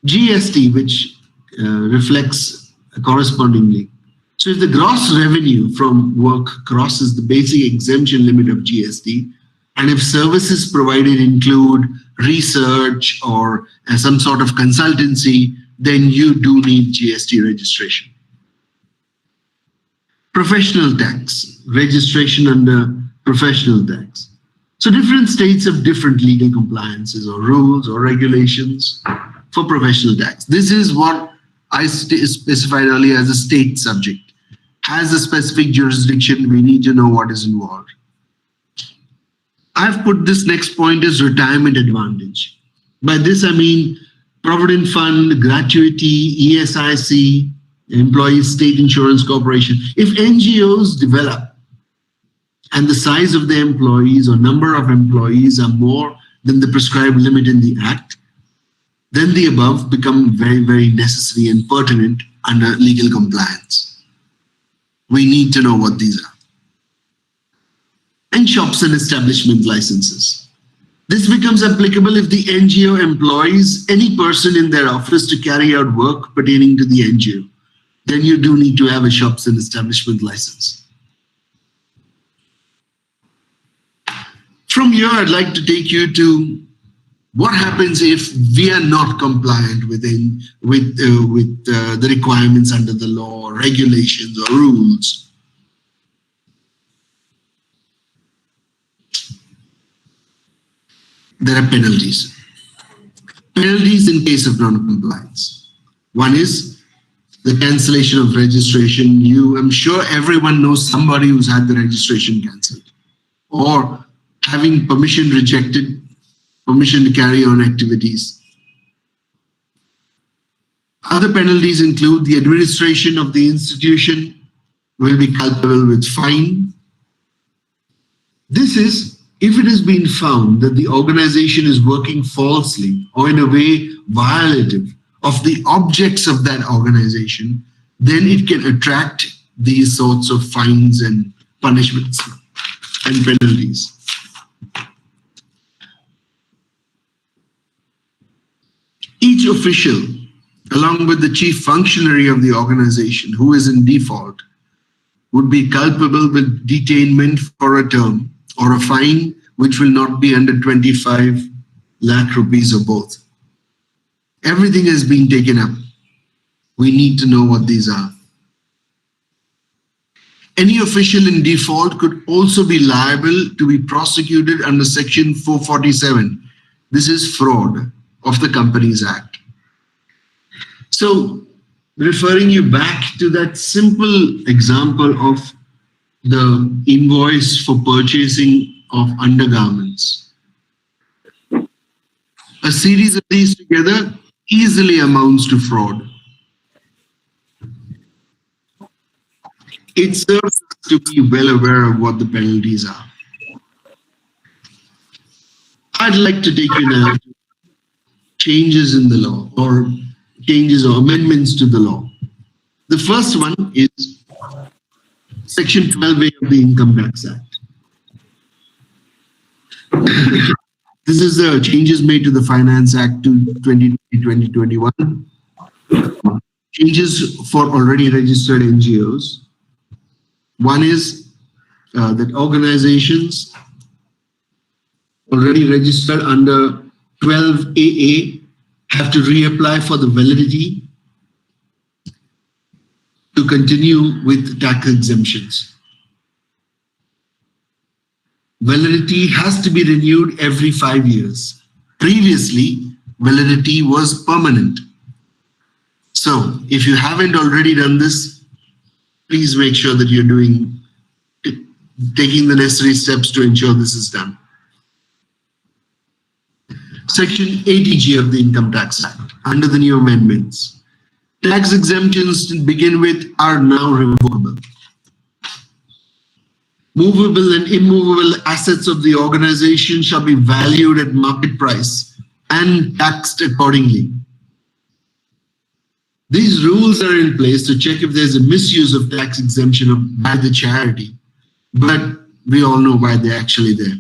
GST, which reflects correspondingly. So if the gross revenue from work crosses the basic exemption limit of GST, and if services provided include research or some sort of consultancy, then you do need GST registration. Professional tax, registration under professional tax. So different states have different legal compliances or rules or regulations for professional tax. This is what I specified earlier as a state subject. As a specific jurisdiction, we need to know what is involved. I've put this next point as retirement advantage. By this, I mean Provident Fund, gratuity, ESIC, Employees State Insurance Corporation. If NGOs develop and the size of the employees or number of employees are more than the prescribed limit in the Act, then the above become very, very necessary and pertinent under legal compliance. We need to know what these are. And shops and establishment licenses. This becomes applicable if the NGO employs any person in their office to carry out work pertaining to the NGO. Then you do need to have a shops and establishment license. From here, I'd like to take you to what happens if we are not compliant with the requirements under the law, regulations, or rules. There are penalties. Penalties in case of non-compliance. One is the cancellation of registration. I'm sure everyone knows somebody who's had the registration cancelled, or having permission rejected, permission to carry on activities. Other penalties include the administration of the institution will be culpable with fine. This is if it has been found that the organization is working falsely or in a way violative of the objects of that organization, then it can attract these sorts of fines and punishments and penalties. Each official, along with the chief functionary of the organization who is in default, would be culpable with detainment for a term or a fine which will not be under 25 lakh rupees or both. Everything has been taken up. We need to know what these are. Any official in default could also be liable to be prosecuted under Section 447. This is fraud of the Companies Act. So, referring you back to that simple example of the invoice for purchasing of undergarments. A series of these together easily amounts to fraud. It serves us to be well aware of what the penalties are. I'd like to take you now to changes in the law, or changes or amendments to the law. The first one is Section 12A of the Income Tax Act. This is the changes made to the Finance Act to 2020-2021. Changes for already registered NGOs. One is that organizations already registered under 12AA have to reapply for the validity to continue with tax exemptions. Validity has to be renewed every 5 years. Previously, validity was permanent. So if you haven't already done this, please make sure that you're taking the necessary steps to ensure this is done. Section 80G of the Income Tax Act, under the new amendments. Tax exemptions to begin with are now revocable. Movable and immovable assets of the organization shall be valued at market price and taxed accordingly. These rules are in place to check if there's a misuse of tax exemption by the charity, but we all know why they're actually there.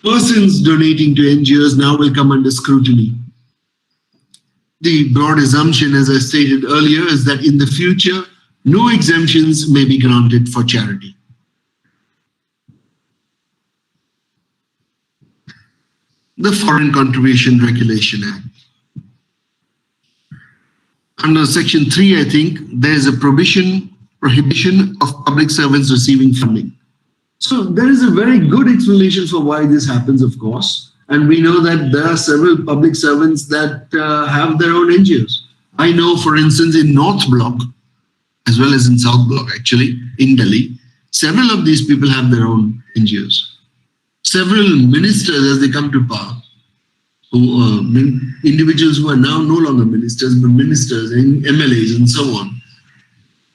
Persons donating to NGOs now will come under scrutiny. The broad assumption, as I stated earlier, is that in the future, No exemptions may be granted for charity. The Foreign Contribution Regulation Act. Under Section 3, I think, there is a prohibition of public servants receiving funding. So there is a very good explanation for why this happens, of course. And we know that there are several public servants that have their own NGOs. I know, for instance, in North Block, as well as in South Block, actually, in Delhi, several of these people have their own NGOs. Several ministers, as they come to power, who individuals who are now no longer ministers, but ministers and MLAs and so on,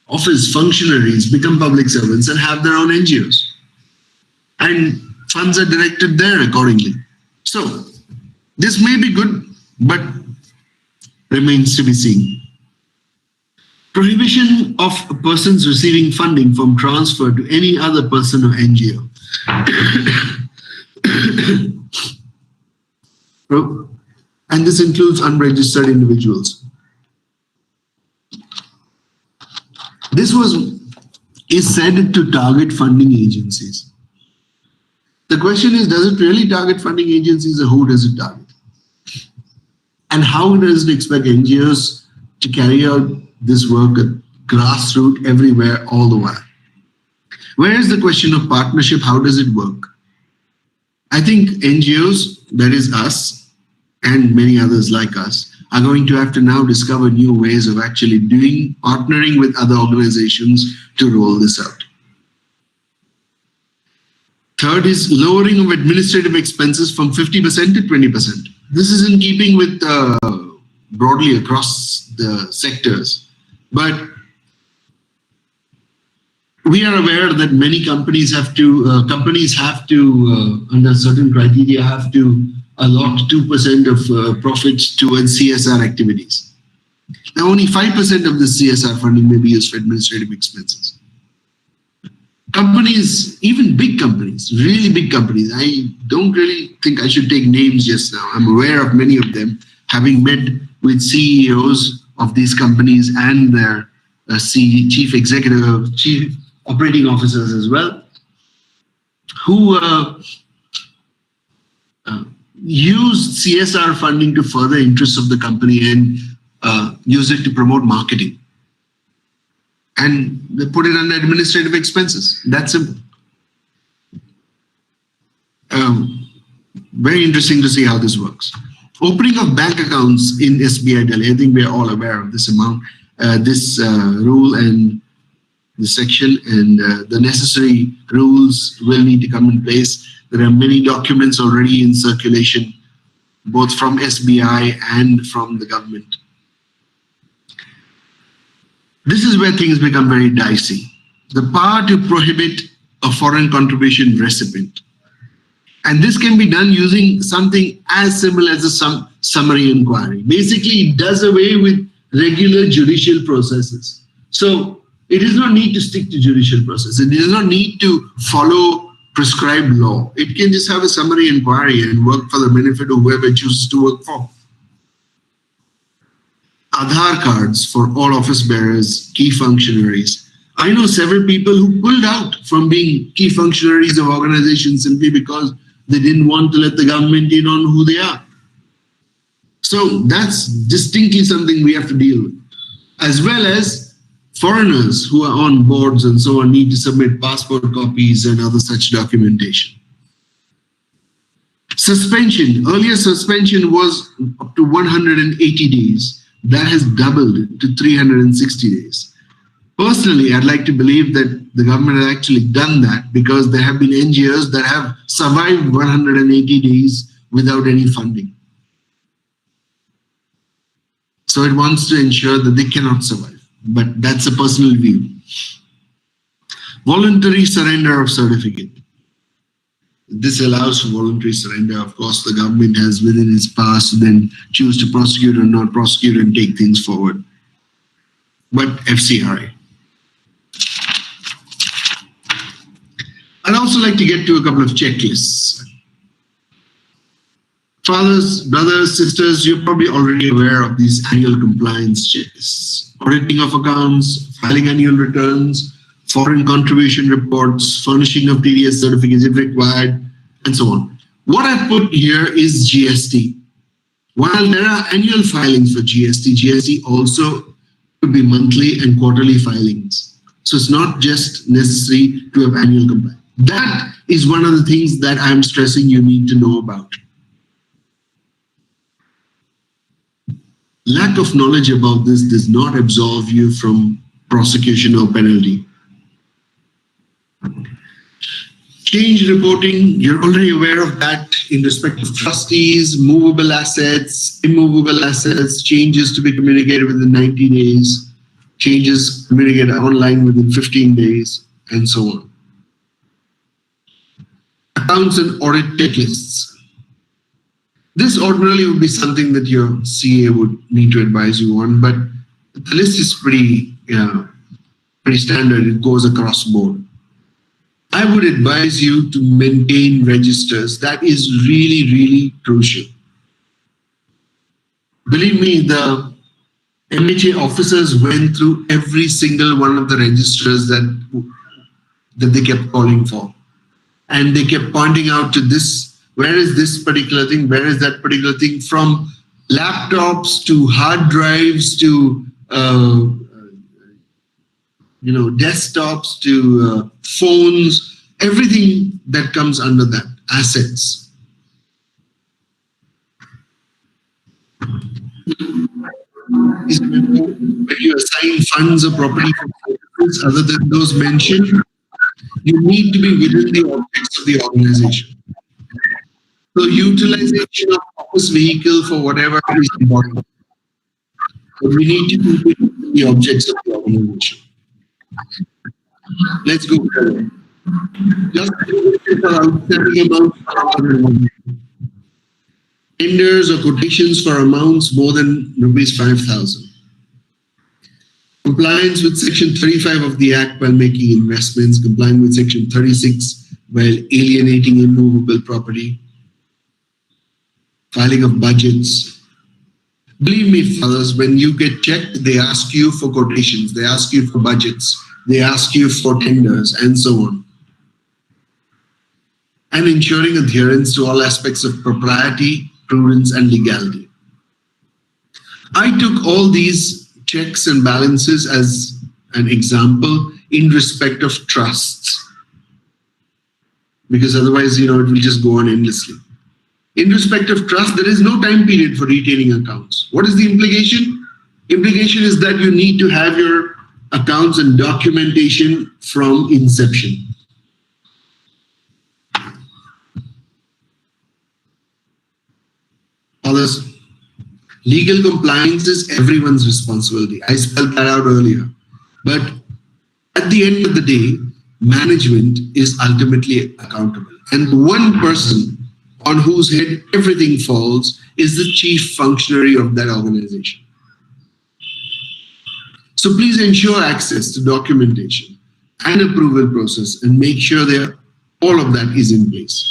office functionaries become public servants and have their own NGOs. And funds are directed there accordingly. So this may be good, but remains to be seen. Prohibition of persons receiving funding from transfer to any other person or NGO. And this includes unregistered individuals. This is said to target funding agencies. The question is, does it really target funding agencies, or who does it target? And how does it expect NGOs to carry out this work at grassroots everywhere all the while? Where is the question of partnership? How does it work? I think NGOs, that is us, and many others like us, are going to have to now discover new ways of actually partnering with other organizations to roll this out. Third is lowering of administrative expenses from 50% to 20%. This is in keeping with broadly across the sectors. But we are aware that many companies have to, under certain criteria, have to allot 2% of profits towards CSR activities. Now, only 5% of the CSR funding may be used for administrative expenses. Companies, even big companies, really big companies, I don't really think I should take names just now. I'm aware of many of them, having met with CEOs of these companies and their chief executive, chief operating officers as well, who use CSR funding to further interests of the company and use it to promote marketing. And they put it under administrative expenses. That's simple. Very interesting to see how this works. Opening of bank accounts in SBI Delhi. I think we are all aware of this rule and the section, and the necessary rules will need to come in place. There are many documents already in circulation, both from SBI and from the government. This is where things become very dicey. The power to prohibit a foreign contribution recipient. And this can be done using something as simple as a summary inquiry. Basically, it does away with regular judicial processes. So it does not need to stick to judicial process. It does not need to follow prescribed law. It can just have a summary inquiry and work for the benefit of whoever it chooses to work for. Aadhaar cards for all office bearers, key functionaries. I know several people who pulled out from being key functionaries of organizations simply because they didn't want to let the government in on who they are. So that's distinctly something we have to deal with. As well as foreigners who are on boards and so on need to submit passport copies and other such documentation. Suspension. Earlier suspension was up to 180 days. That has doubled to 360 days. Personally, I'd like to believe that the government has actually done that because there have been NGOs that have survived 180 days without any funding. So it wants to ensure that they cannot survive, but that's a personal view. Voluntary surrender of certificate. This allows for voluntary surrender. Of course, the government has within its powers to then choose to prosecute or not prosecute and take things forward. But FCRA. I'd also like to get to a couple of checklists. Fathers, brothers, sisters, you're probably already aware of these annual compliance checks. Auditing of accounts, filing annual returns, foreign contribution reports, furnishing of TDS certificates if required, and so on. What I put here is GST. While there are annual filings for GST also could be monthly and quarterly filings. So it's not just necessary to have annual compliance. That is one of the things that I'm stressing you need to know about. Lack of knowledge about this does not absolve you from prosecution or penalty. Change reporting, you're already aware of that in respect of trustees, movable assets, immovable assets, changes to be communicated within 90 days, changes communicated online within 15 days, and so on. Accounts and audit checklists. This ordinarily would be something that your CA would need to advise you on, but the list is pretty standard. It goes across the board. I would advise you to maintain registers. That is really, really crucial. Believe me, the MHA officers went through every single one of the registers that they kept calling for. And they kept pointing out to this, where is this particular thing, where is that particular thing, from laptops to hard drives to desktops to phones, everything that comes under that, assets. When you assign funds or property for purposes other than those mentioned, you need to be within the objects of the organization. So utilization of office vehicle for whatever is important. But we need to be within the objects of the organization. Let's go further. Just for outstanding amounts, tenders or quotations for amounts more than rupees 5,000. Compliance with Section 35 of the Act while making investments, complying with Section 36 while alienating immovable property, filing of budgets. Believe me, fellas, when you get checked, they ask you for quotations, they ask you for budgets, they ask you for tenders, and so on. And ensuring adherence to all aspects of propriety, prudence, and legality. I took all these checks and balances as an example in respect of trusts, because otherwise, it will just go on endlessly. In respect of trust, there is no time period for retaining accounts. What is the implication? Implication is that you need to have your accounts and documentation from inception. Others, legal compliance is everyone's responsibility. I spelled that out earlier. But at the end of the day, management is ultimately accountable. And one person on whose head everything falls is the chief functionary of that organization. So please ensure access to documentation and approval process and make sure that all of that is in place.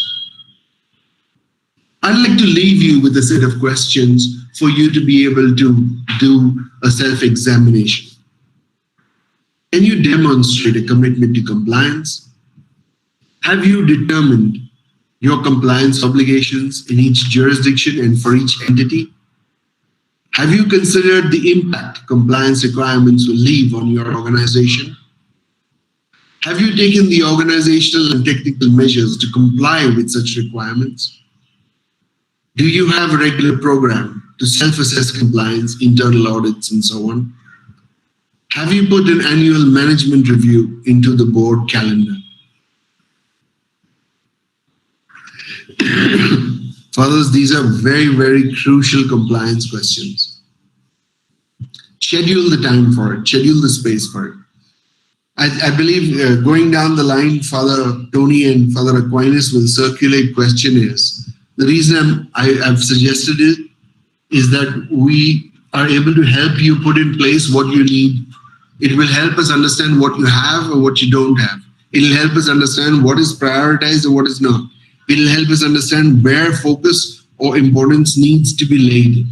I'd like to leave you with a set of questions for you to be able to do a self-examination. Can you demonstrate a commitment to compliance? Have you determined your compliance obligations in each jurisdiction and for each entity? Have you considered the impact compliance requirements will leave on your organization? Have you taken the organizational and technical measures to comply with such requirements? Do you have a regular program to self-assess compliance, internal audits, and so on? Have you put an annual management review into the board calendar? Fathers, these are very, very crucial compliance questions. Schedule the time for it, schedule the space for it. I believe going down the line, Father Tony and Father Aquinas will circulate questionnaires. The reason I've suggested it is that we are able to help you put in place what you need. It will help us understand what you have or what you don't have. It will help us understand what is prioritized and what is not. It will help us understand where focus or importance needs to be laid,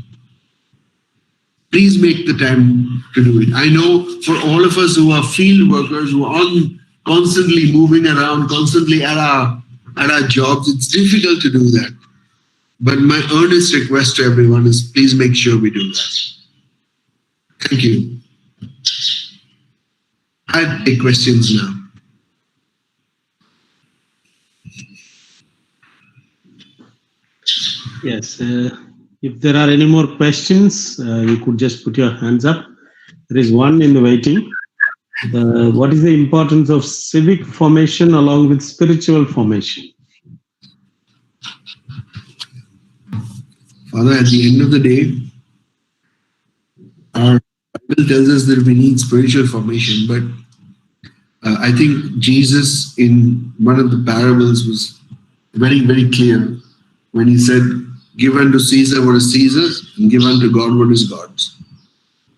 please make the time to do it. I know for all of us who are field workers, who are constantly moving around, constantly at our jobs, it's difficult to do that. But my earnest request to everyone is please make sure we do that. Thank you. I take questions now. Yes. If there are any more questions, you could just put your hands up. There is one in the waiting. What is the importance of civic formation along with spiritual formation? Father, at the end of the day, our Bible tells us that we need spiritual formation, but I think Jesus in one of the parables was very, very clear when he said, give unto Caesar what is Caesar's and give unto God what is God's.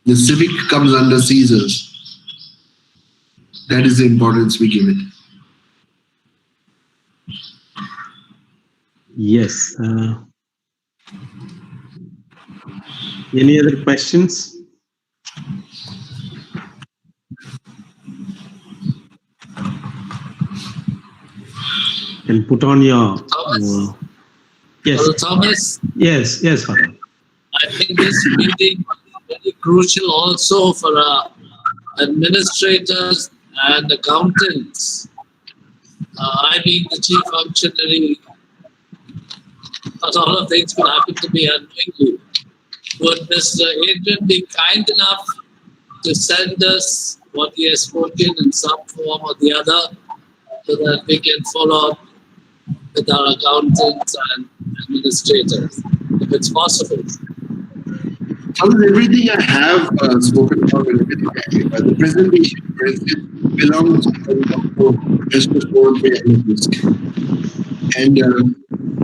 The civic comes under Caesar's. That is the importance we give it. Yes. Any other questions? And put on your yes. Brother Thomas, Yes, Father. I think this meeting is very crucial also for administrators and accountants. I being the chief functionary, a lot of things could happen to me unknowingly. Would Mr. Adrian be kind enough to send us what he has spoken in some form or the other so that we can follow up with our accountants and administrators, if it's possible? Everything I have spoken about and everything the presentation, for instance, belongs to Dr. And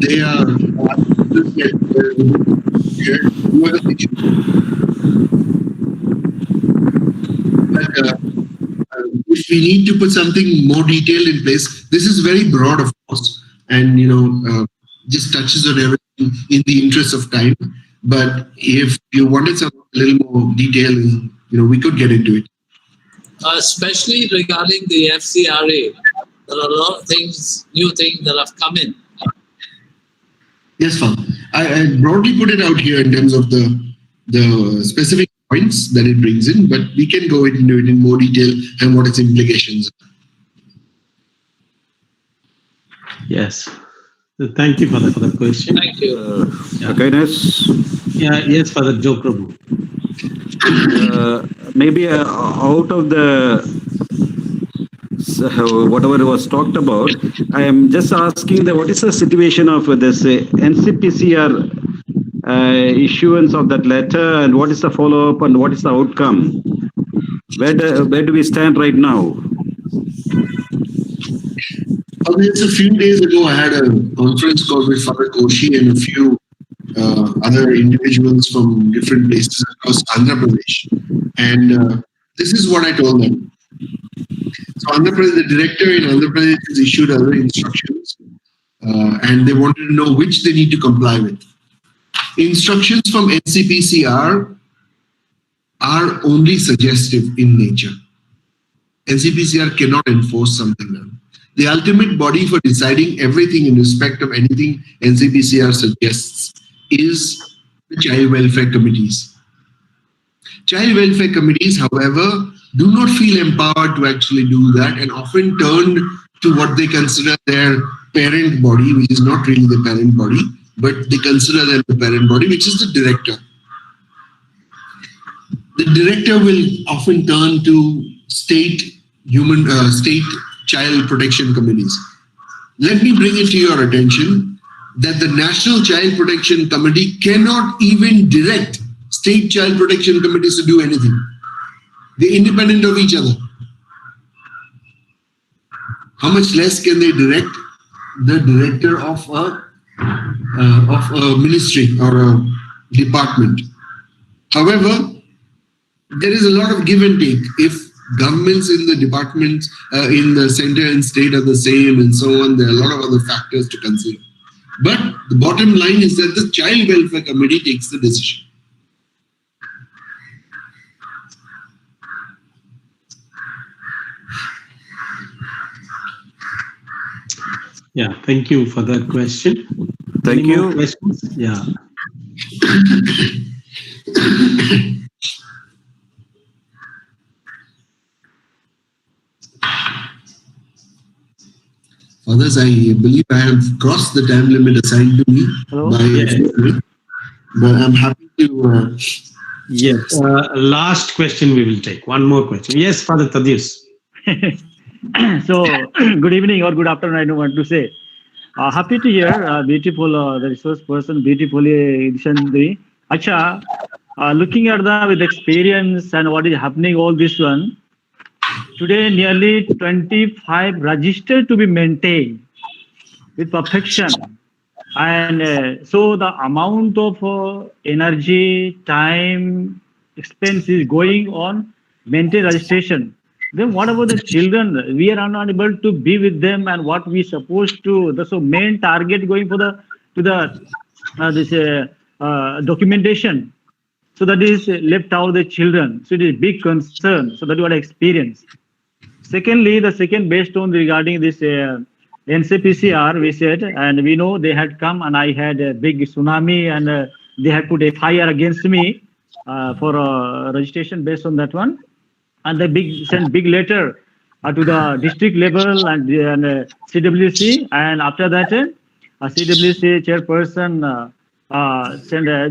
they are if we need to put something more detailed in place, this is very broad, of course, and just touches on everything in the interest of time. But if you wanted some little more detail, we could get into it. Especially regarding the FCRA, there are a lot of things, new things that have come in. Yes, Father. I broadly put it out here in terms of the specific points that it brings in, but we can go into it in more detail and what its implications are. Yes. Thank you, Father, for the question. Thank you. Kindness. Yes, Father Joe Prabhu. Maybe out of the whatever was talked about, I am just asking what is the situation of this NCPCR issuance of that letter, and what is the follow-up and what is the outcome? Where do we stand right now? Just a few days ago, I had a conference call with Father Koshi and a few other individuals from different places across Andhra Pradesh. And this is what I told them. So Andhra Pradesh, the director in Andhra Pradesh has issued other instructions and they wanted to know which they need to comply with. Instructions from NCPCR are only suggestive in nature. NCPCR cannot enforce something now. The ultimate body for deciding everything in respect of anything NCPCR suggests is the child welfare committees. Child welfare committees, however, do not feel empowered to actually do that and often turn to what they consider their parent body, which is not really the parent body, but they consider them the parent body, which is the director. The director will often turn to state child protection committees. Let me bring it to your attention that the National Child Protection Committee cannot even direct state child protection committees to do anything. They're independent of each other. How much less can they direct the director of a ministry or a department? However, there is a lot of give and take. If governments in the departments, in the center and state are the same and so on, there are a lot of other factors to consider. But the bottom line is that the Child Welfare Committee takes the decision. Yeah, thank you for that question. Thank Any more you. questions? Yeah. Fathers, I believe I have crossed the time limit assigned to me. Hello? But I'm happy to. Yes. Last question we will take. One more question. Yes, Father Thaddeus. So, good evening or good afternoon, I don't want to say. Happy to hear, beautiful, the resource person, beautifully Shandri. Acha, looking at the with experience and what is happening, all this one, today nearly 25 registered to be maintained with perfection. And so the amount of energy, time, expense is going on maintain registration. Then what about the children? We are not able to be with them, and what we supposed to. So main target going for the to the this documentation. So that is left out the children. So it is big concern. So that is what I experienced. Secondly, the second based on regarding this NCPCR, we said, and we know they had come, and I had a big tsunami, and they had put a fire against me for registration based on that one. And they sent big letter to the district level and CWC, and after that, CWC chairperson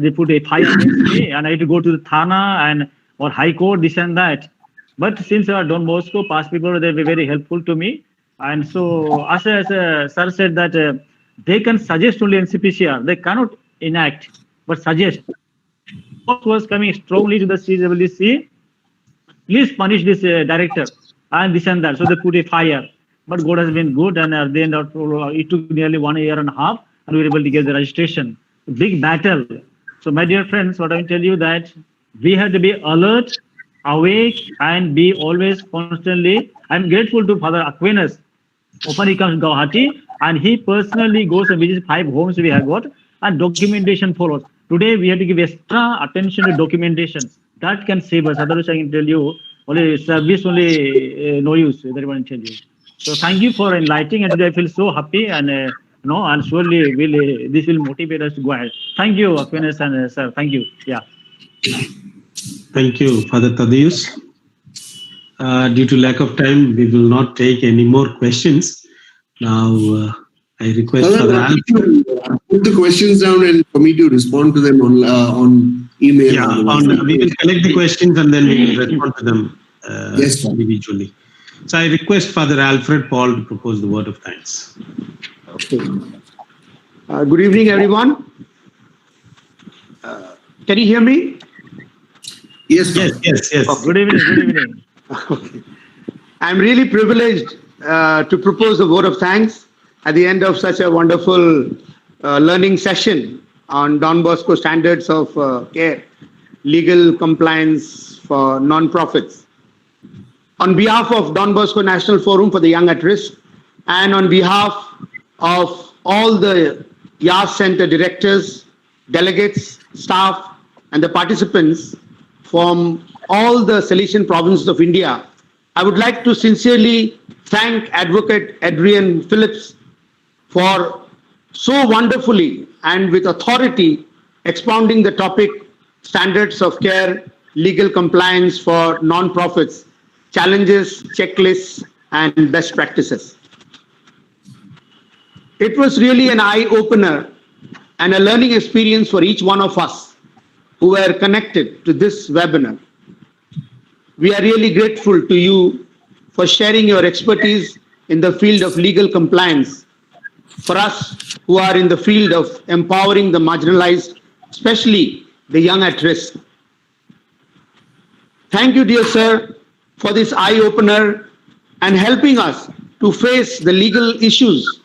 they put a fire against me, and I had to go to the Thana and or High Court, this and that. But since Don Bosco, past people, they were very helpful to me, and so as sir said that they can suggest only NCPCR, they cannot enact, but suggest. What was coming strongly to the CWC? Please punish this director and this and that. So they put a fire. But God has been good, and at the end of it took nearly 1.5 years, and we were able to get the registration. Big battle. So my dear friends, what I will tell you that we have to be alert, awake, and be always constantly. I'm grateful to Father Aquinas. Often he comes to Guwahati, and he personally goes and visits 5 homes we have got, and documentation follows. Today we have to give extra attention to documentation. That can save us. Otherwise, I can tell you, only service, only no use. That one tell you. So thank you for enlightening, and today I feel so happy, and and surely this will motivate us to go ahead. Thank you, Aquinas and sir. Thank you. Yeah. Thank you, Father Thaddeus. Due to lack of time, we will not take any more questions. Now, I request Father Alfred. Put the questions down and for me to respond to them on email. Yeah, we will collect the questions and then we will respond to them Yes, individually. So I request Father Alfred Paul to propose the word of thanks. Okay. Good evening, everyone. Can you hear me? Yes, Yes. Good evening. Good evening. Okay. I'm really privileged to propose a vote of thanks at the end of such a wonderful learning session on Don Bosco standards of care, legal compliance for non-profits. On behalf of Don Bosco National Forum for the Young at Risk, and on behalf of all the YAS Center directors, delegates, staff, and the participants from all the Salesian provinces of India, I would like to sincerely thank Advocate Adrian Phillips for so wonderfully and with authority expounding the topic standards of care, legal compliance for non-profits, challenges, checklists, and best practices. It was really an eye-opener and a learning experience for each one of us who were connected to this webinar. We are really grateful to you for sharing your expertise in the field of legal compliance for us who are in the field of empowering the marginalized, especially the young at risk. Thank you, dear sir, for this eye-opener and helping us to face the legal issues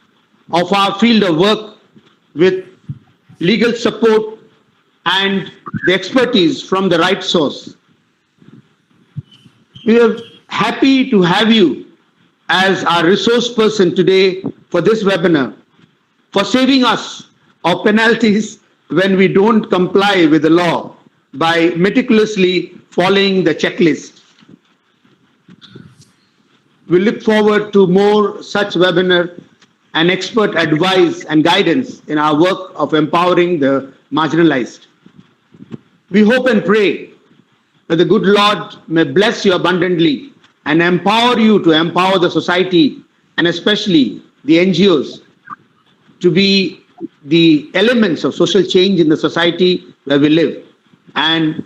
of our field of work with legal support and the expertise from the right source. We are happy to have you as our resource person today for this webinar, for saving us or penalties when we don't comply with the law by meticulously following the checklist. We look forward to more such webinar and expert advice and guidance in our work of empowering the marginalized. We hope and pray that the good Lord may bless you abundantly and empower you to empower the society and especially the NGOs to be the elements of social change in the society where we live. And